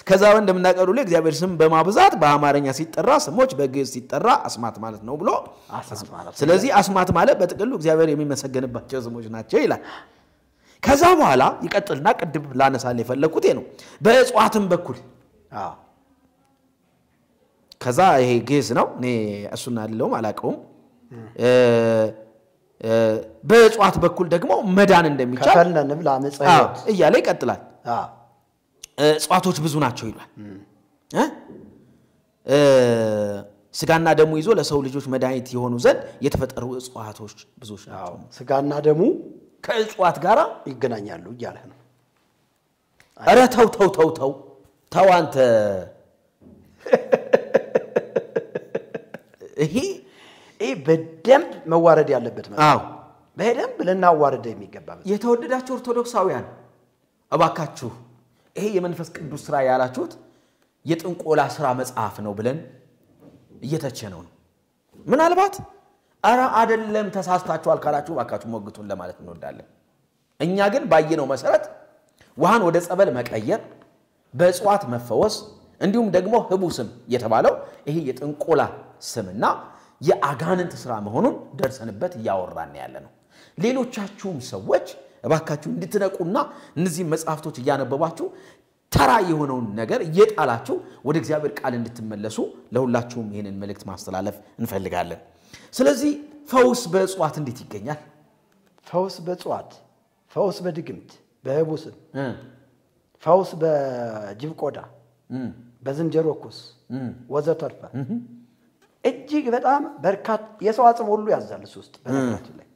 ከዛ እንደምናቀርብ ሁሉ እግዚአብሔር ስም በማብዛት በአማርኛ ሲጠራ ስሞች በግዕዝ ሲጠራ አስማት ማለት ነው ብሎ ስለዚህ አስማት ማለት በጥቅሉ እግዚአብሔር የሚመሰገንባቸው ስሞች ናቸው ይላል ከዛ በኋላ ይቀጥልና ቅድም ላነሳል የፈለኩት ነው በእጽዋትም በኩል ከዛ ይሄ ግዕዝ ነው እኔ እሱና አይደለም አላቀውም በእጽዋት በኩል ደግሞ መዳን እንደሚቻል ከፈለን ብላ መጽሐፍ እያለ ይቀጥላል እጽዋቶች ብዙ ናቸው ይላል ስጋና ደሙ ይዞ ለሰው ልጆች መድኃኒት የሆኑ ዘንድ የተፈጠሩ እጽዋቶች ብዙዎች ናቸው ስጋና ደሙ ከእጽዋት ጋራ ይገናኛሉ ይያለ ነው አረ ተው አንተ ይሄ በደንብ መዋረድ ያለበት ማለት በደንብ ለናዋረድ የሚገባ የተወደዳችሁ ኦርቶዶክሳውያን አባካችሁ ይሄ የመንፈስ ቅዱስ ሥራ ያላችሁት የጥንቆላ ሥራ መጽሐፍ ነው ብለን እየተቸነው ነው ምናልባት አራ አይደለም ተሳስታችኋል ካላችሁ ባካችሁ ሞግቱን ለማለት እንወዳለን እኛ ግን ባየነው መሰረት ውሃን ወደ ጸበል መቀየር በእጽዋት መፈወስ እንዲሁም ደግሞ ህቡ ስም የተባለው ይሄ የጥንቆላ ስምና የአጋንንት ሥራ መሆኑን ደርሰንበት ያወራን ያለ ነው ሌሎቻችሁም ሰዎች ባካችሁ እንድትነቁና እነዚህ መጽሐፍቶች ያነበባችሁ ተራ የሆነውን ነገር እየጣላችሁ ወደ እግዚአብሔር ቃል እንድትመለሱ ለሁላችሁም ይሄንን መልእክት ማስተላለፍ እንፈልጋለን ስለዚህ ፈውስ በእጽዋት እንዴት ይገኛል ፈውስ በእጽዋት ፈውስ በድግምት በህቡ ስም ፈውስ በጅብ ቆዳ በዝንጀሮ ኩስ ወዘተርፈ እጅግ በጣም በርካታ የሰው አጽም ሁሉ ያዛል ውስጥ በነገራችን ላይ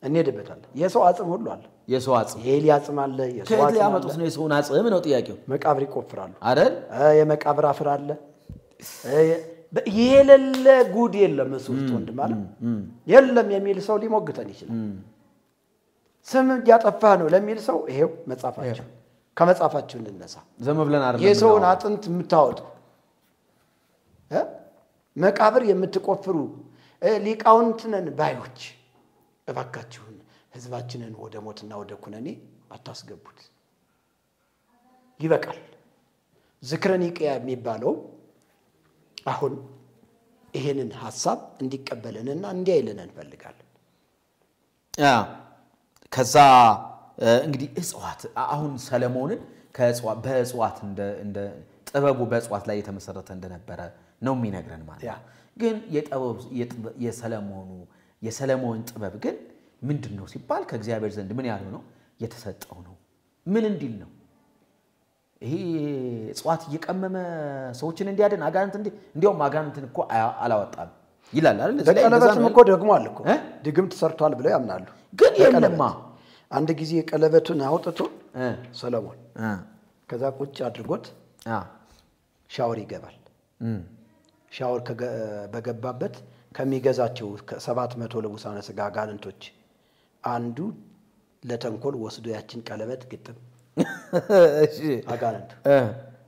እንሄድበታለን የሰው አጽም ሁሉ አለ የሰው አጽም የኤሊ አጽም አለ የሰው አጽም ያመጡት ነው የሰውን አጽም ነው ጥያቄው መቃብር ይቆፍራሉ አይደል የመቃብር አፍር አለ የሌለ ጉድ የለም እሱት ወንድ ማለት የለም የሚል ሰው ሊሞግተን ይችላል ስም ያጠፋ ነው ለሚል ሰው ይሄው መጻፋቸው ከመጻፋቸው እንነሳ ዘመብለን አይደለም የሰውን አጥንት የምታወጡ መቃብር የምትቆፍሩ ሊቃውንትነን ባዮች እባካችሁን ህዝባችንን ወደ ሞትና ወደ ኩነኔ አታስገቡት ይበቃል ዝክረ ኒቅያ የሚባለው አሁን ይሄንን ሐሳብ እንዲቀበለንና እንዲያይልን እንፈልጋለን ከዛ እንግዲህ እጽዋት አሁን ሰለሞንን በእጽዋት እንደ ጥበቡ በእጽዋት ላይ የተመሰረተ እንደነበረ ነው የሚነግረን ማለት ግን የሰለሞን ጥበብ ግን ምንድነው ሲባል ከእግዚአብሔር ዘንድ ምን ያለው ነው የተሰጠው ነው ምን እንዲል ነው ይሄ እጽዋት እየቀመመ ሰዎችን እንዲያደን አጋንንት እንዲያውም አጋንንትን እኮ አላወጣም ይላል አይደል ለቀለበትም እኮ ደግሞ አለ እኮ ድግምት ሰርቷል ብለው ያምናሉ ግን የለማ አንድ ጊዜ ቀለበቱን አውጥቶ ሰለሞን ከዛ ቁጭ አድርጎት ሻወር ይገባል ሻወር በገባበት ከሚገዛቸው 700 ለቡሳነ ስጋ አጋንንቶች አንዱ ለተንኮል ወስዶ ያችን ቀለበት ግጥም እሺ አጋንንት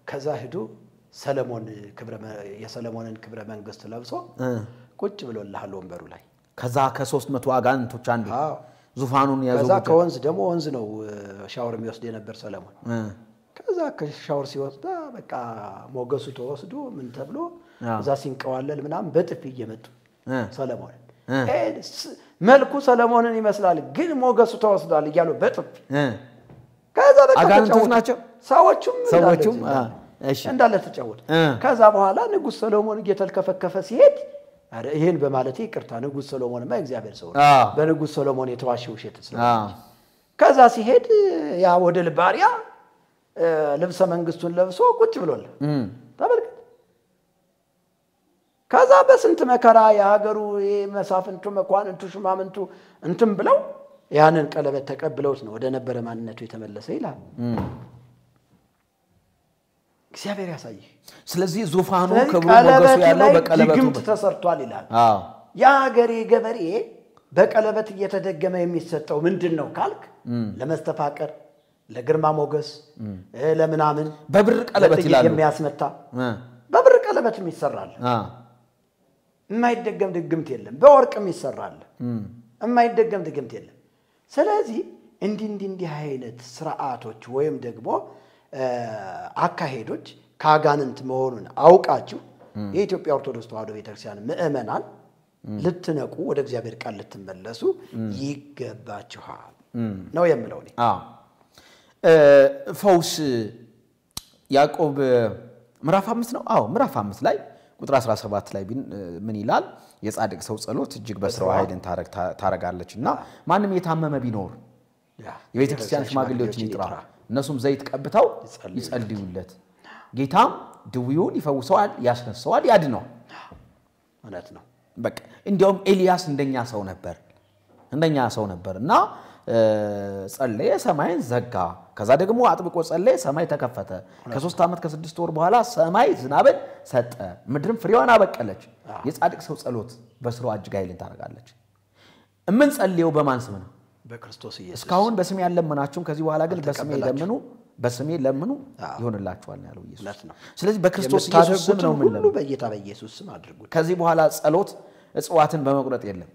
ከዛ ሄዶ የሰለሞንን ክብረ መንግስት ለብሶ ቁጭ ብሎልሃል ወንበሩ ላይ ከዛ ከ300 አጋንንቶች አንዱ ዙፋኑን ያዘው ከዛ ከወንዝ ደግሞ ወንዝ ነው ሻወር የሚወስድ የነበር ሰለሞን ከዛ ከዛ ከሻወር ሲወጣ በቃ ሞገሱ ተወስዶ ምን ተብሎ እዛ ሲንቀዋለል ምናምን በጥፊ እየመጡ ሰለሞን መልኩ ሰለሞንን ይመስላል ግን ሞገሱ ተወስዷል እያሉ በጥፊ ከዛ በቃ አጋንንቶች ናቸው ሰዎቹም እሺ እንዳለ ተጫወቱ ከዛ በኋላ ንጉስ ሰሎሞን እየተልከፈከፈ ሲሄድ አረ ይሄን በማለቴ ይቅርታ ንጉስ ሰሎሞንማ እግዚአብሔር ሰው በንጉስ ሰሎሞን የተዋሸው ውሸት ስለሆነ ከዛ ሲሄድ ያ ወደ ልባሪያ ልብሰ መንግስቱን ለብሶ ቁጭ ብሏል ተመልከት ከዛ በስንት መከራ ያገሩ መሳፍንቱ መኳንንቱ ሽማምንቱ እንትን ብለው ያንን ቀለበት ተቀብለውት ነው ወደ ነበረ ማንነቱ የተመለሰ ይላል እግዚአብሔር ያሳይ ስለዚህ ዙፋኑ ከብሩ ሞገሱ ያለው በቀለበቱ ድግምት ተሰርቷል ይላል ያ ሀገሬ ገበሬ በቀለበት እየተደገመ የሚሰጠው ምንድነው ካልክ ለመስተፋቀር ለግርማ ሞገስ ለምናምን በብር ቀለበት ይላል የሚያስመታ በብር ቀለበትም ይሰራል የማይደገም ድግምት የለም በወርቅም ይሰራል የማይደገም ድግምት የለም ስለዚህ እንዲህ አይነት ስርዓቶች ወይም ደግሞ አካሄዶች ካጋንንት መሆኑን አውቃችሁ የኢትዮጵያ ኦርቶዶክስ ተዋሕዶ ቤተክርስቲያን ምእመናን ልትነቁ ወደ እግዚአብሔር ቃል ልትመለሱ ይገባችኋል ነው የምለው እኔ ፈውስ ያዕቆብ ምዕራፍ 5 ነው ምዕራፍ 5 ላይ ቁጥር 17 ላይ ምን ይላል የጻድቅ ሰው ጸሎት እጅግ በስራው ኃይልን ታረጋለችና ማንንም የታመመ ቢኖር የቤተክርስቲያን ሽማግሌዎችን ይጥራ እነሱም ዘይት ቀብተው ይጸልዩለት ጌታም ድውዩን ይፈውሰዋል ያስነሳዋል ያድነዋል ማለት ነው በቃ እንዲያውም ኤልያስ እንደኛ ሰው ነበርና ጸለየ ሰማይን ዘጋ ከዛ ደግሞ አጥብቆ ጸለየ ሰማይ ተከፈተ ከ3 አመት ከ6 ወር በኋላ ሰማይ ዝናብን ሰጠ ምድርም ፍሬዋን አበቀለች የጻድቅ ሰው ጸሎት በስራው እጅግ ኃይልን ታረጋለች እምን ጸልየው በማን ስም ነው በክርስቶስ ኢየሱስ እስካሁን በስሜ ያለመናችሁም ከዚህ በኋላ ግን በስሜ ለምኑ ይሆንላችኋል ያለው ኢየሱስ ስለዚህ በክርስቶስ ኢየሱስ ስም ነው ምን ሁሉ በጌታ በኢየሱስ ስም አድርጉት ከዚህ በኋላ ጸሎት እጽዋትን በመቁረጥ የለም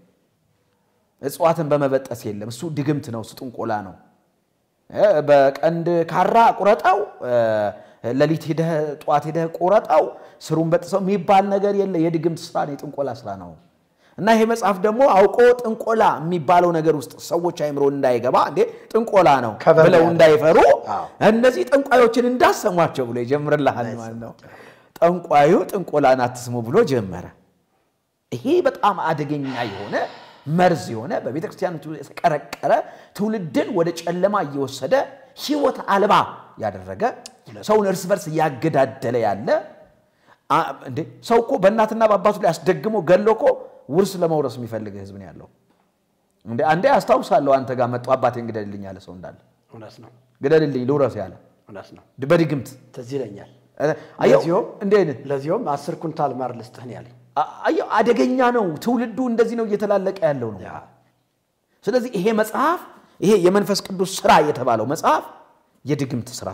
እጽዋትን በመበጠስ የለም እሱ ድግምት ነው እሱ ጥንቆላ ነው በቀንድ ካራ ቁረጣው ለሊት ሄደህ ጧት ሄደህ ቁረጣው ስሩን በጥሰው የሚባል ነገር የለ የድግምት ስራ ነው የጥንቆላ ስራ ነው እና ይሄ መጽሐፍ ደግሞ አውቆ ጥንቆላ የሚባለው ነገር ውስጥ ሰዎች አይምሮ እንዳይገባ እንዴ ጥንቆላ ነው ብለው እንዳይፈሩ እነዚህ ጥንቋዮችን እንዳሰሟቸው ብሎ ይጀምርልሃል ማለት ነው ጥንቋዩ ጥንቆላን አትስሙ ብሎ ጀመረ ይሄ በጣም አደገኛ የሆነ መርዝ የሆነ በቤተክርስቲያኑ የተቀረቀረ ትውልድን ወደ ጨለማ እየወሰደ ህይወት አልባ ያደረገ ሰውን እርስ በርስ ያገዳደለ ያለ እንዴ ሰውኮ በእናትና በአባቱ ላይ አስደግሞ ገሎኮ ውርስ ለመውረስ የሚፈልግ ህዝብ ነው ያለው እንዴ አንዴ አስተዋውሳለሁ አንተ ጋር መጣ አባቴ እንግደልልኝ ያለ ሰው እንዳለ እውነት ነው ግደልልኝ ልውረስ ያለ እውነት ነው በድግምት ተዚለኛል አየው እንዴ ለዚያውም 10 ኩንታል ማር ልስጥህ ነው ያለኝ አየው አደገኛ ነው ትውልዱ እንደዚህ ነው እየተላለቀ ያለው ነው ስለዚህ ይሄ መጽሐፍ ይሄ የመንፈስ ቅዱስ ሥራ የተባለው መጽሐፍ የድግምት ሥራ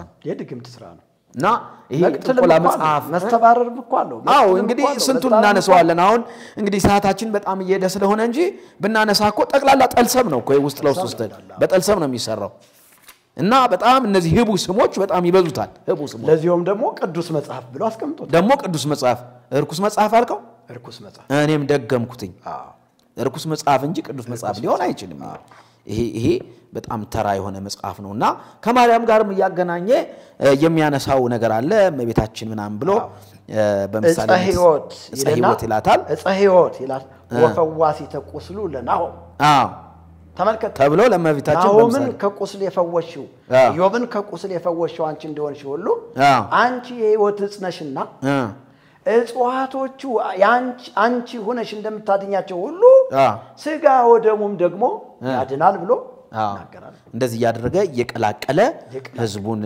ነው ና ይሄ ጥንቆላ መጽሐፍ መስተባረር ብቻለው እንግዲህ ስንቱን እናነሳዋለን አሁን እንግዲህ ሰዓታችን በጣም እየሄደ ስለሆነ እንጂ ብናነሳኮ ጠቅላላ ጠልሰም ነው እኮ ውስጥ ለውስጥ በጠልሰም ነው የሚሰራው እና በጣም እነዚህ ህቡ ስሞች በጣም ይበዙታል ህቡ ስሞች ለዚህም ደግሞ ቅዱስ መጽሐፍ ብሎ አስቀምጦት ደግሞ ቅዱስ መጽሐፍ እርኩስ መጽሐፍ አልከው እርኩስ መጽሐፍ እኔም ደገምኩትኝ እርኩስ መጽሐፍ እንጂ ቅዱስ መጽሐፍ ሊሆን አይችልም ይሄ በጣም ተራ የሆነ መጽሐፍ ነውና ከማርያም ጋርም ያገናኘ የሚያነሳው ነገር አለ መቤታችን ምናምን ብሎ በመሳሌ ህይወት ይላታል ህይወት ይላል ወፈዋሲ ተቁስሉ ለናሆ ተመልከተ ተብሎ ለመቤታችን ናሆምን ከቁስል የፈወሽው ዮብን ከቁስል የፈወሽው አንቺ እንደሆንሽ ሁሉ አንቺ የህይወት ጽነሽና እጽዋቶቹ አንቺ ሆነሽ እንደምታድኛቸው ሁሉ ስጋ ወደሙም ደግሞ ያድናል ብሎ ናገራል እንደዚህ ያደረገ የቀላቀለ ህዝቡን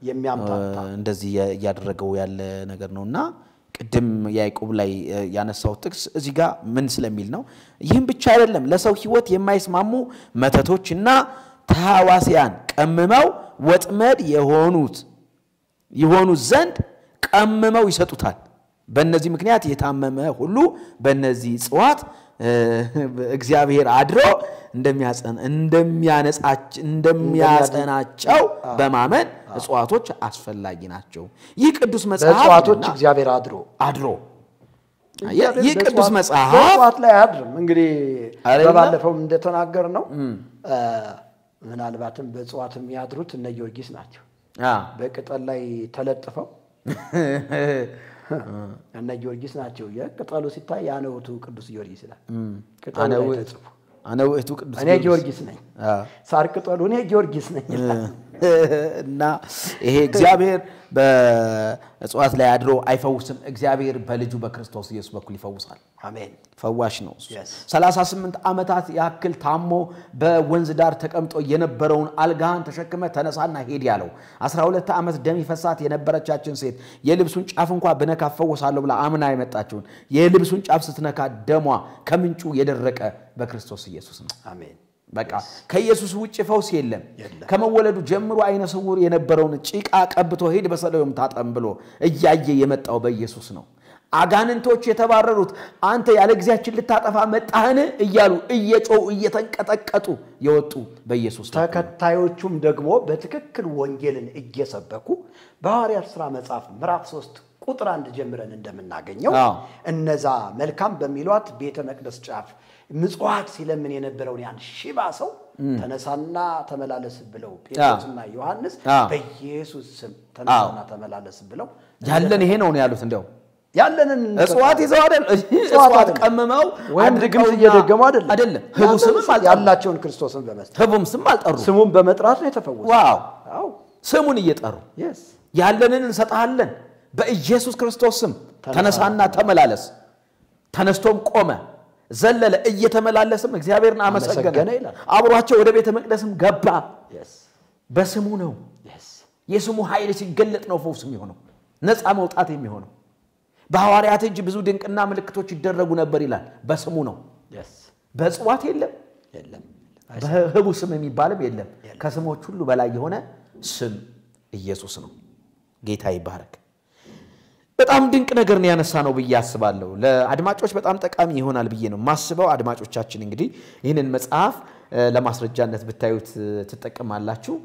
የሚያምታታ እንደዚህ ያደረገው ያለ ነገር ነውና ቅድም ያዕቆብ ላይ ያነሳው ጥቅስ እዚህ ጋር ምን ስለሚል ነው ይህም ብቻ አይደለም ለሰው ህይወት የማይስማሙ መተቶችና ተሐዋሲያን ቀምመው ወጥመድ የሆኑ ዘንድ ቀምመው ይሰጡታል በእነዚህ ምክንያት የታመመ ሁሉ በእነዚህ ጽዋት እግዚአብሔር አድሮ እንደሚያጸናቸው በማመን እጽዋቶች አስፈላጊ ናቸው ይህ ቅዱስ መጽሐፍ በእጽዋቶች እግዚአብሔር አድሮ ይህ ቅዱስ መጽሐፍ በእጽዋት ላይ አድርም እንግዲህ በባለፈው እንደተናገር ነው ምናልባትም በእጽዋት የሚያድሩት እነ ጊዮርጊስ ናቸው በቅጠል ላይ ተለጥፈው እነ ጊዮርጊስ ናቸው የቅጠሉ ሲታይ ያነውቱ ቅዱስ ጊዮርጊስ ይላል ቅጠሉ ላይ ተጽፎ አነውቱ ቅዱስ እኔ ጊዮርጊስ ነኝ ሳር ቅጠሉ እኔ ጊዮርጊስ ነኝ እና ይሄ እግዚአብሔር በእጽዋት ላይ አድሮ አይፈውስም እግዚአብሔር በልጁ በክርስቶስ ኢየሱስ በኩል ይፈውሳል አሜን ፈዋሽ ነው 38 ዓመታት ያክል ታሞ በወንዝ ዳር ተቀምጦ የነበረውን አልጋን ተሸክመ ተነሳና ሄድ ያለው 12 ዓመት ደም ይፈሳት የነበረቻችን ሴት የልብሱን ጫፍ እንኳን በነካ ፈወሳለሁ ብላ አምና የመጣችውን የልብሱን ጫፍ ስትነካ ደሟ ከምንጩ የደረቀ በክርስቶስ ኢየሱስ ነው አሜን በቃ ከኢየሱስ ውጭ ፈውስ የለም ከመወለዱ ጀምሮ አይነ ስውር የነበረውን ጪቃ ቀብቶ ሄድ በሰለውም ታጠም ብሎ እያየ የመጣው በኢየሱስ ነው አጋንንቶች የተባረሩት አንተ ያለ እግዚአችን ልታጠፋ መጣህን እያሉ እየጮው እየተንቀጠቀጡ የወጡ በኢየሱስ ተከታዮቹም ደግሞ በትክክል ወንጌልን እየሰበኩ በሐዋርያት ሥራ መጽሐፍ ምዕራፍ 3 ቁጥር 1 ጀምረን እንደምናገኘው እነዛ መልካም በሚሏት ቤተ መቅደስ ጫፍ ምጽዋት ሲለምን የነበረውን ያን ሽባ ሰው ተነሳና ተመላለስ ብለው ጴጥሮስና ዮሐንስ በኢየሱስ ስም ተነሳና ተመላለስ ብለው ያለን ይሄ ነው ያሉት እንደው ያለንን እጽዋት ይዘው እጽዋት ቀመመው ወንድ ግምት እየደገሙ አይደለም ህቡም ስም ያላቸውን ክርስቶስን በመስጠት ህቡም ስም አልጠሩ ስሙን በመጥራት ነው የተፈወሰው ዋው ስሙን እየጠሩ ያለንን እንሰጣለን በኢየሱስ ክርስቶስ ስም ተነሳና ተመላለስ ተነስቶም ቆመ ዘለለ እየተመላለስም እግዚአብሔርን አመሰገነ አብሯቸው ወደ ቤተ መቅደስም ገባ በስሙ ነው የስሙ ኃይል ሲገለጥ ነው ፈውስ የሚሆነው ነፃ መውጣት የሚሆነው በሐዋርያት እጅ ብዙ ድንቅና ምልክቶች ይደረጉ ነበር ይላል በስሙ ነው በጽዋት የለም በህቡ ስም የሚባልም የለም ከስሞች ሁሉ በላይ የሆነ ስም ኢየሱስ ነው ጌታ ይባረክ በጣም ድንቅ ነገር ነው ያነሳነው በያስባለሁ ለአድማጮች በጣም ጠቃሚ ይሆናል በየ ነው ማስበው አድማጮቻችን እንግዲህ ይሄንን መጽሐፍ ለማስረጃነት ብታዩት ትጠቀማላችሁ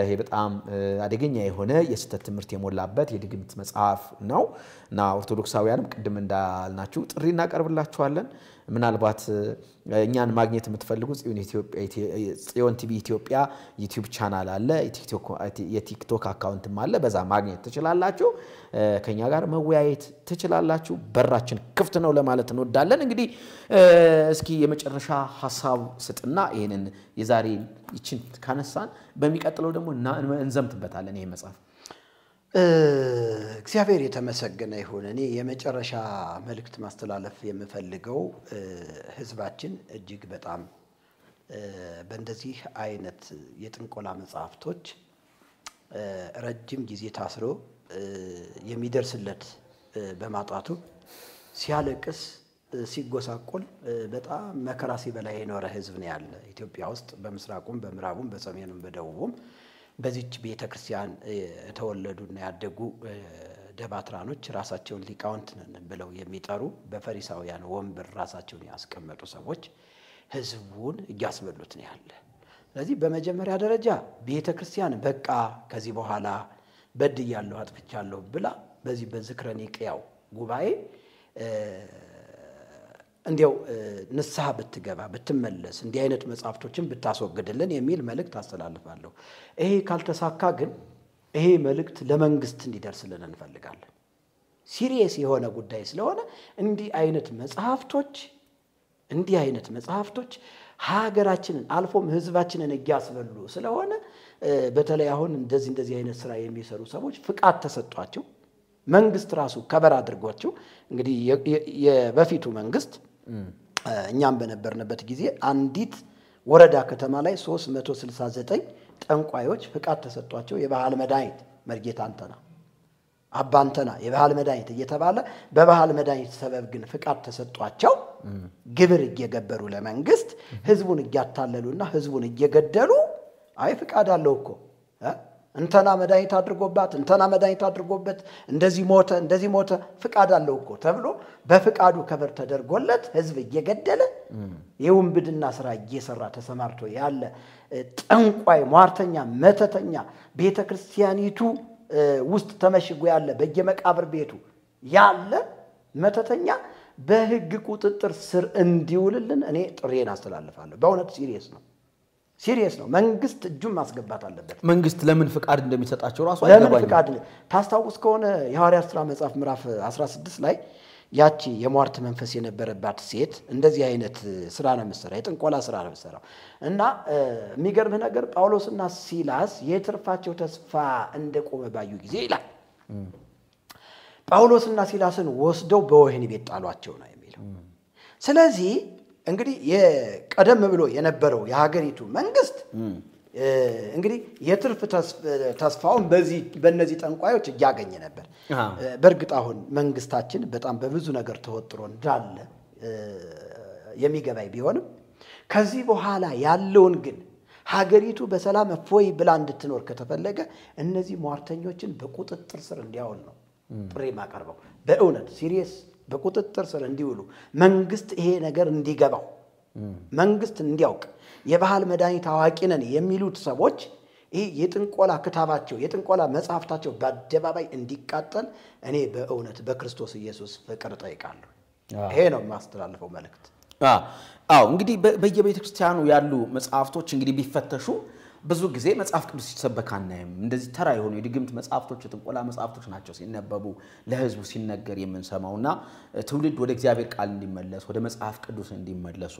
ይሄ በጣም አደገኛ የሆነ የስተት ትምህርት የሞላበት የድግምት መጽሐፍ ነውና ኦርቶዶክሳውያንም ቅድም እንዳልናችሁ ጥሪ እናቀርብላችኋለን ምናልባት እኛን ማግኘት የምትፈልጉ ጽዮን ቲቪ ኢትዮጵያ ዩቲዩብ ቻናል አለ የቲክቶክ አካውንትም አለ በዛ ማግኘት ትችላላችሁ ከኛ ጋር መወያየት ትችላላችሁ በራችን ክፍት ነው ለማለት እንወዳለን እንግዲህ እስኪ የመጨረሻ ሐሳብ ስጥና ይሄንን የዛሬ ይችን ካነሳን በሚቀጥለው ደግሞ እንዘምትበታለን ይሄ መጽሐፍ እግዚአብሔር የተመሰገነ ይሁን እኔ የመጨረሻ መልእክት ማስተላለፍ የምፈልገው ህዝባችን እጅግ በጣም በእንደዚህ አይነት የጥንቆላ መጽሐፍቶች ረጅም ጊዜ ታስሮ የሚደርስለት በማጣቱ ሲያለቅስ ሲጎሳቆል በጣም መከራ ሲበላ የኖረ ህዝብ ነው ያለ ኢትዮጵያ ውስጥ በምስራቁም በምዕራቡም በሰሜኑም በደቡቡም በዚች ቤተክርስቲያን ተወለዱና ያደጉ ደባትራኖች ራሳቸውን ሊቃውንት ነን ብለው የሚጠሩ በፈሪሳውያን ወንበር ራሳቸውን ያስቀመጡ ሰዎች ህዝቡን እያስበሉት ነው ያለ ስለዚህ በመጀመሪያ ደረጃ ቤተክርስቲያን በቃ ከዚህ በኋላ በድያለሁ አጥፍቻለሁ ብላ በዚህ በዝክረ ኒቅያው ጉባኤ እንዲያው ንስሐ ብትገባ ብትመለስ እንዲህ አይነት መጽሐፍቶችን ብታስወግድልን የሚል መልእክት አስተላልፋለሁ ይሄ ካልተሳካ ግን ይሄ መልእክት ለመንግስት እንዲደርስልን እንፈልጋለን ሲሪየስ የሆነ ጉዳይ ስለሆነ እንዲህ አይነት መጽሐፍቶች ሀገራችንን አልፎም ህዝባችንን እያስበሉ ስለሆነ በተለይ አሁን እንደዚህ አይነት ስራ የሚሰሩ ሰዎች ፍቃድ ተሰጧቸው መንግስት ራሱ ከበር አድርጓቸው እንግዲህ የበፊቱ መንግስት እኛም በነበርንበት ጊዜ አንዲት ወረዳ ከተማ ላይ 369 ጠንቋዮች ፍቃድ ተሰጧቸው የባህል መድኃኒት መርጌታ አንተና አባንተና የባህል መድኃኒት እየተባለ በባህል መድኃኒት ሰበብ ግን ፍቃድ ተሰጧቸው ግብር እየገበሩ ለመንግስት ህዝቡን እያታለሉና ህዝቡን እየገደሉ አይ ፍቃድ አለው እኮ እንተና መድኃኒት አድርጎባት እንተና መድኃኒት አድርጎበት እንደዚህ ሞተ ፍቃድ አለው እኮ ተብሎ በፍቃዱ ከበር ተደርጎለት ህዝብ እየገደለ የውንብድና ስራ እየሰራ ተሰማርቶ ያለ ጠንቋይ ሟርተኛ መተተኛ ቤተክርስቲያኒቱ ውስጥ ተመሽጎ ያለ በየመቃብር ቤቱ ያለ መተተኛ በህግ ቁጥጥር ስር እንዲውልልን እኔ ጥሬን አስተላልፋለሁ። በእውነት ሲሪየስ ነው። መንግስት እጁን ማስገባት አለበት። መንግስት ለምን ፍቃድ እንደሚሰጣቸው ራሱ አይገባኝም። ለምን ፍቃድ ታስታውስ ከሆነ የሐዋርያት ሥራ መጽሐፍ ምዕራፍ 16 ላይ ያቺ የሟርት መንፈስ የነበረባት ሴት እንደዚህ አይነት ስራ ነው የምትሰራው፣ የጥንቆላ ስራ ነው የምትሰራው። እና የሚገርምህ ነገር ጳውሎስና ሲላስ የትርፋቸው ተስፋ እንደቆመ ባዩ ጊዜ ይላል ጳውሎስና ሲላስን ወስደው በወህኒ ቤት ጣሏቸው ነው የሚለው። ስለዚህ እንግዲህ የቀደም ብሎ የነበረው የሀገሪቱ መንግስት እንግዲህ የትርፍ ተስፋውን በእነዚህ ጠንቋዮች ያገኘ ነበር። በእርግጥ አሁን መንግስታችን በጣም በብዙ ነገር ተወጥሮ እንዳለ የሚገባይ ቢሆንም ከዚህ በኋላ ያለውን ግን ሀገሪቱ በሰላም እፎይ ብላ እንድትኖር ከተፈለገ እነዚህ ሟርተኞችን በቁጥጥር ስር እንዲያውል ነው ጥሪ ማቀርበው። በእውነት ሲሪየስ በቁጥጥር ስር እንዲውሉ መንግስት ይሄ ነገር እንዲገባው መንግስት እንዲያውቅ የባህል መድኃኒት አዋቂ ነን የሚሉት ሰዎች ይሄ የጥንቆላ ክታባቸው የጥንቆላ መጽሐፍታቸው በአደባባይ እንዲቃጠል እኔ በእውነት በክርስቶስ ኢየሱስ ፍቅር ጠይቃለሁ። ይሄ ነው ማስተላለፈው መልእክት። እንግዲህ በየቤተ ክርስቲያኑ ያሉ መጽሐፍቶች እንግዲህ ቢፈተሹ ብዙ ጊዜ መጽሐፍ ቅዱስ ሲሰበካናም እንደዚህ ተራ የሆኑ የድግምት መጽሐፍቶች የጥንቆላ መጽሐፍቶች ናቸው ሲነበቡ ለህዝቡ ሲነገር የምንሰማውና ትውልድ ወደ እግዚአብሔር ቃል እንዲመለስ ወደ መጽሐፍ ቅዱስ እንዲመለሱ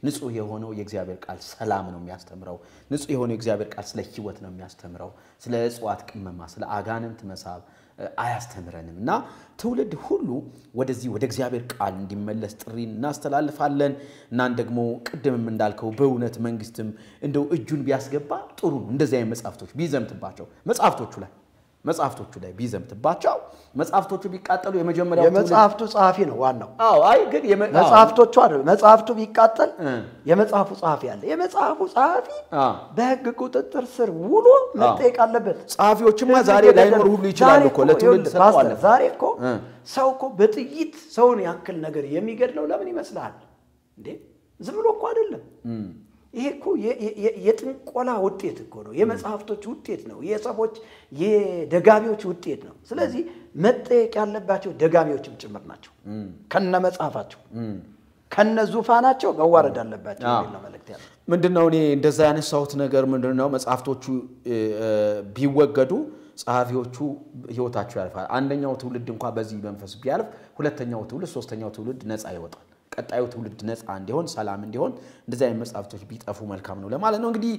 ንጹህ የሆነው የእግዚአብሔር ቃል ሰላም ነው የሚያስተምረው። ንጹህ የሆነው የእግዚአብሔር ቃል ስለ ህይወት ነው የሚያስተምረው። ስለ እጽዋት ቅመማ ስለ አጋንንት መሳብ አያስተምረንም እና ትውልድ ሁሉ ወደዚህ ወደ እግዚአብሔር ቃል እንዲመለስ ጥሪ እናስተላልፋለን። እና ደግሞ ቅድምም እንዳልከው በእውነት መንግስትም እንደው እጁን ቢያስገባ ጥሩ ነው። እንደዚህ አይነት መጽሐፍቶች ቢዘምትባቸው መጽሐፍቶቹ ላይ ቢዘምትባቸው መጽሐፍቶቹ ቢቃጠሉ የመጀመሪያው የመጽሐፍቱ ጸሐፊ ነው ዋናው። ግን መጽሐፍቶቹ አይደል መጽሐፍቱ ቢቃጠል የመጽሐፉ ጸሐፊ አለ። የመጽሐፉ ጸሐፊ በህግ ቁጥጥር ስር ውሎ መጠየቅ አለበት። ጸሐፊዎችማ ዛሬ ላይኖር ሁሉ ይችላል እኮ ለትውልድ ሰጥቷል። ዛሬ እኮ ሰው እኮ በጥይት ሰውን ያክል ነገር የሚገድለው ለምን ይመስላል እንዴ? ዝም ብሎ እኮ አይደለም። ይሄ እኮ የጥንቆላ ውጤት እኮ ነው። የመጽሐፍቶች ውጤት ነው። የሰዎች የደጋሚዎች ውጤት ነው። ስለዚህ መጠየቅ ያለባቸው ደጋሚዎችም ጭምር ናቸው። ከነ መጽሐፋቸው ከነ ዙፋናቸው መዋረድ አለባቸው ነው መልእክት ያለው። ምንድነው እኔ እንደዛ ያነሳሁት ነገር ምንድነው መጽሐፍቶቹ ቢወገዱ ጸሐፊዎቹ ህይወታቸው ያልፋል። አንደኛው ትውልድ እንኳን በዚህ መንፈስ ቢያልፍ ሁለተኛው ትውልድ ሶስተኛው ትውልድ ነፃ ይወጣል። ቀጣዩ ትውልድ ነፃ እንዲሆን ሰላም እንዲሆን እንደዚህ አይነት መጽሐፍቶች ቢጠፉ መልካም ነው ለማለት ነው። እንግዲህ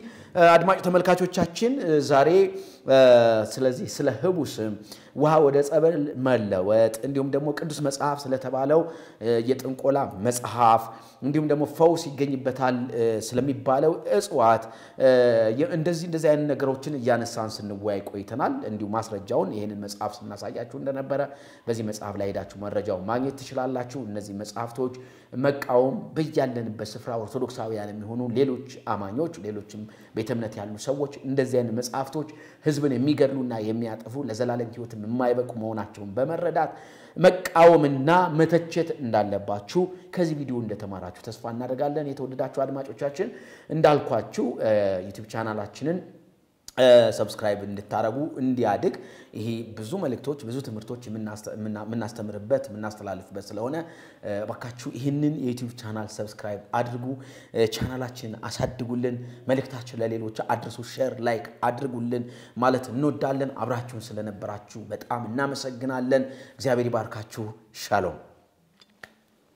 አድማጭ ተመልካቾቻችን ዛሬ ስለዚህ ስለ ህቡስ ውሃ ወደ ጸበል መለወጥ እንዲሁም ደግሞ ቅዱስ መጽሐፍ ስለተባለው የጥንቆላ መጽሐፍ እንዲሁም ደግሞ ፈውስ ይገኝበታል ስለሚባለው እጽዋት እንደዚህ አይነት ነገሮችን ያነሳን ስንወያይ ቆይተናል። እንዲሁ ማስረጃውን ይሄንን መጽሐፍ ስናሳያችሁ እንደነበረ በዚህ መጽሐፍ ላይ ሄዳችሁ መረጃውን ማግኘት ትችላላችሁ። እነዚህ መጽሐፍቶች መቃወም በያለንበት ስፍራ ኦርቶዶክሳውያን የሚሆኑ ሌሎች አማኞች ሌሎችም ቤተ እምነት ያሉ ሰዎች እንደዚህ አይነት መጽሐፍቶች ህዝብን የሚገድሉና የሚያጠፉ ለዘላለም ህይወት የማይበቁ መሆናቸውን በመረዳት መቃወምና መተቸት እንዳለባችሁ ከዚህ ቪዲዮ እንደተማራችሁ ተስፋ እናደርጋለን። የተወደዳችሁ አድማጮቻችን እንዳልኳችሁ ዩቲዩብ ቻናላችንን ሰብስክራይብ እንድታረጉ እንዲያድግ ይሄ ብዙ መልእክቶች ብዙ ትምህርቶች የምናስተምርበት የምናስተላልፍበት ስለሆነ ባካችሁ ይሄንን የዩቲዩብ ቻናል ሰብስክራይብ አድርጉ። ቻናላችንን አሳድጉልን። መልእክታችን ለሌሎች አድርሱ። ሼር ላይክ አድርጉልን ማለት እንወዳለን። አብራችሁን ስለነበራችሁ በጣም እናመሰግናለን። እግዚአብሔር ይባርካችሁ። ሻሎም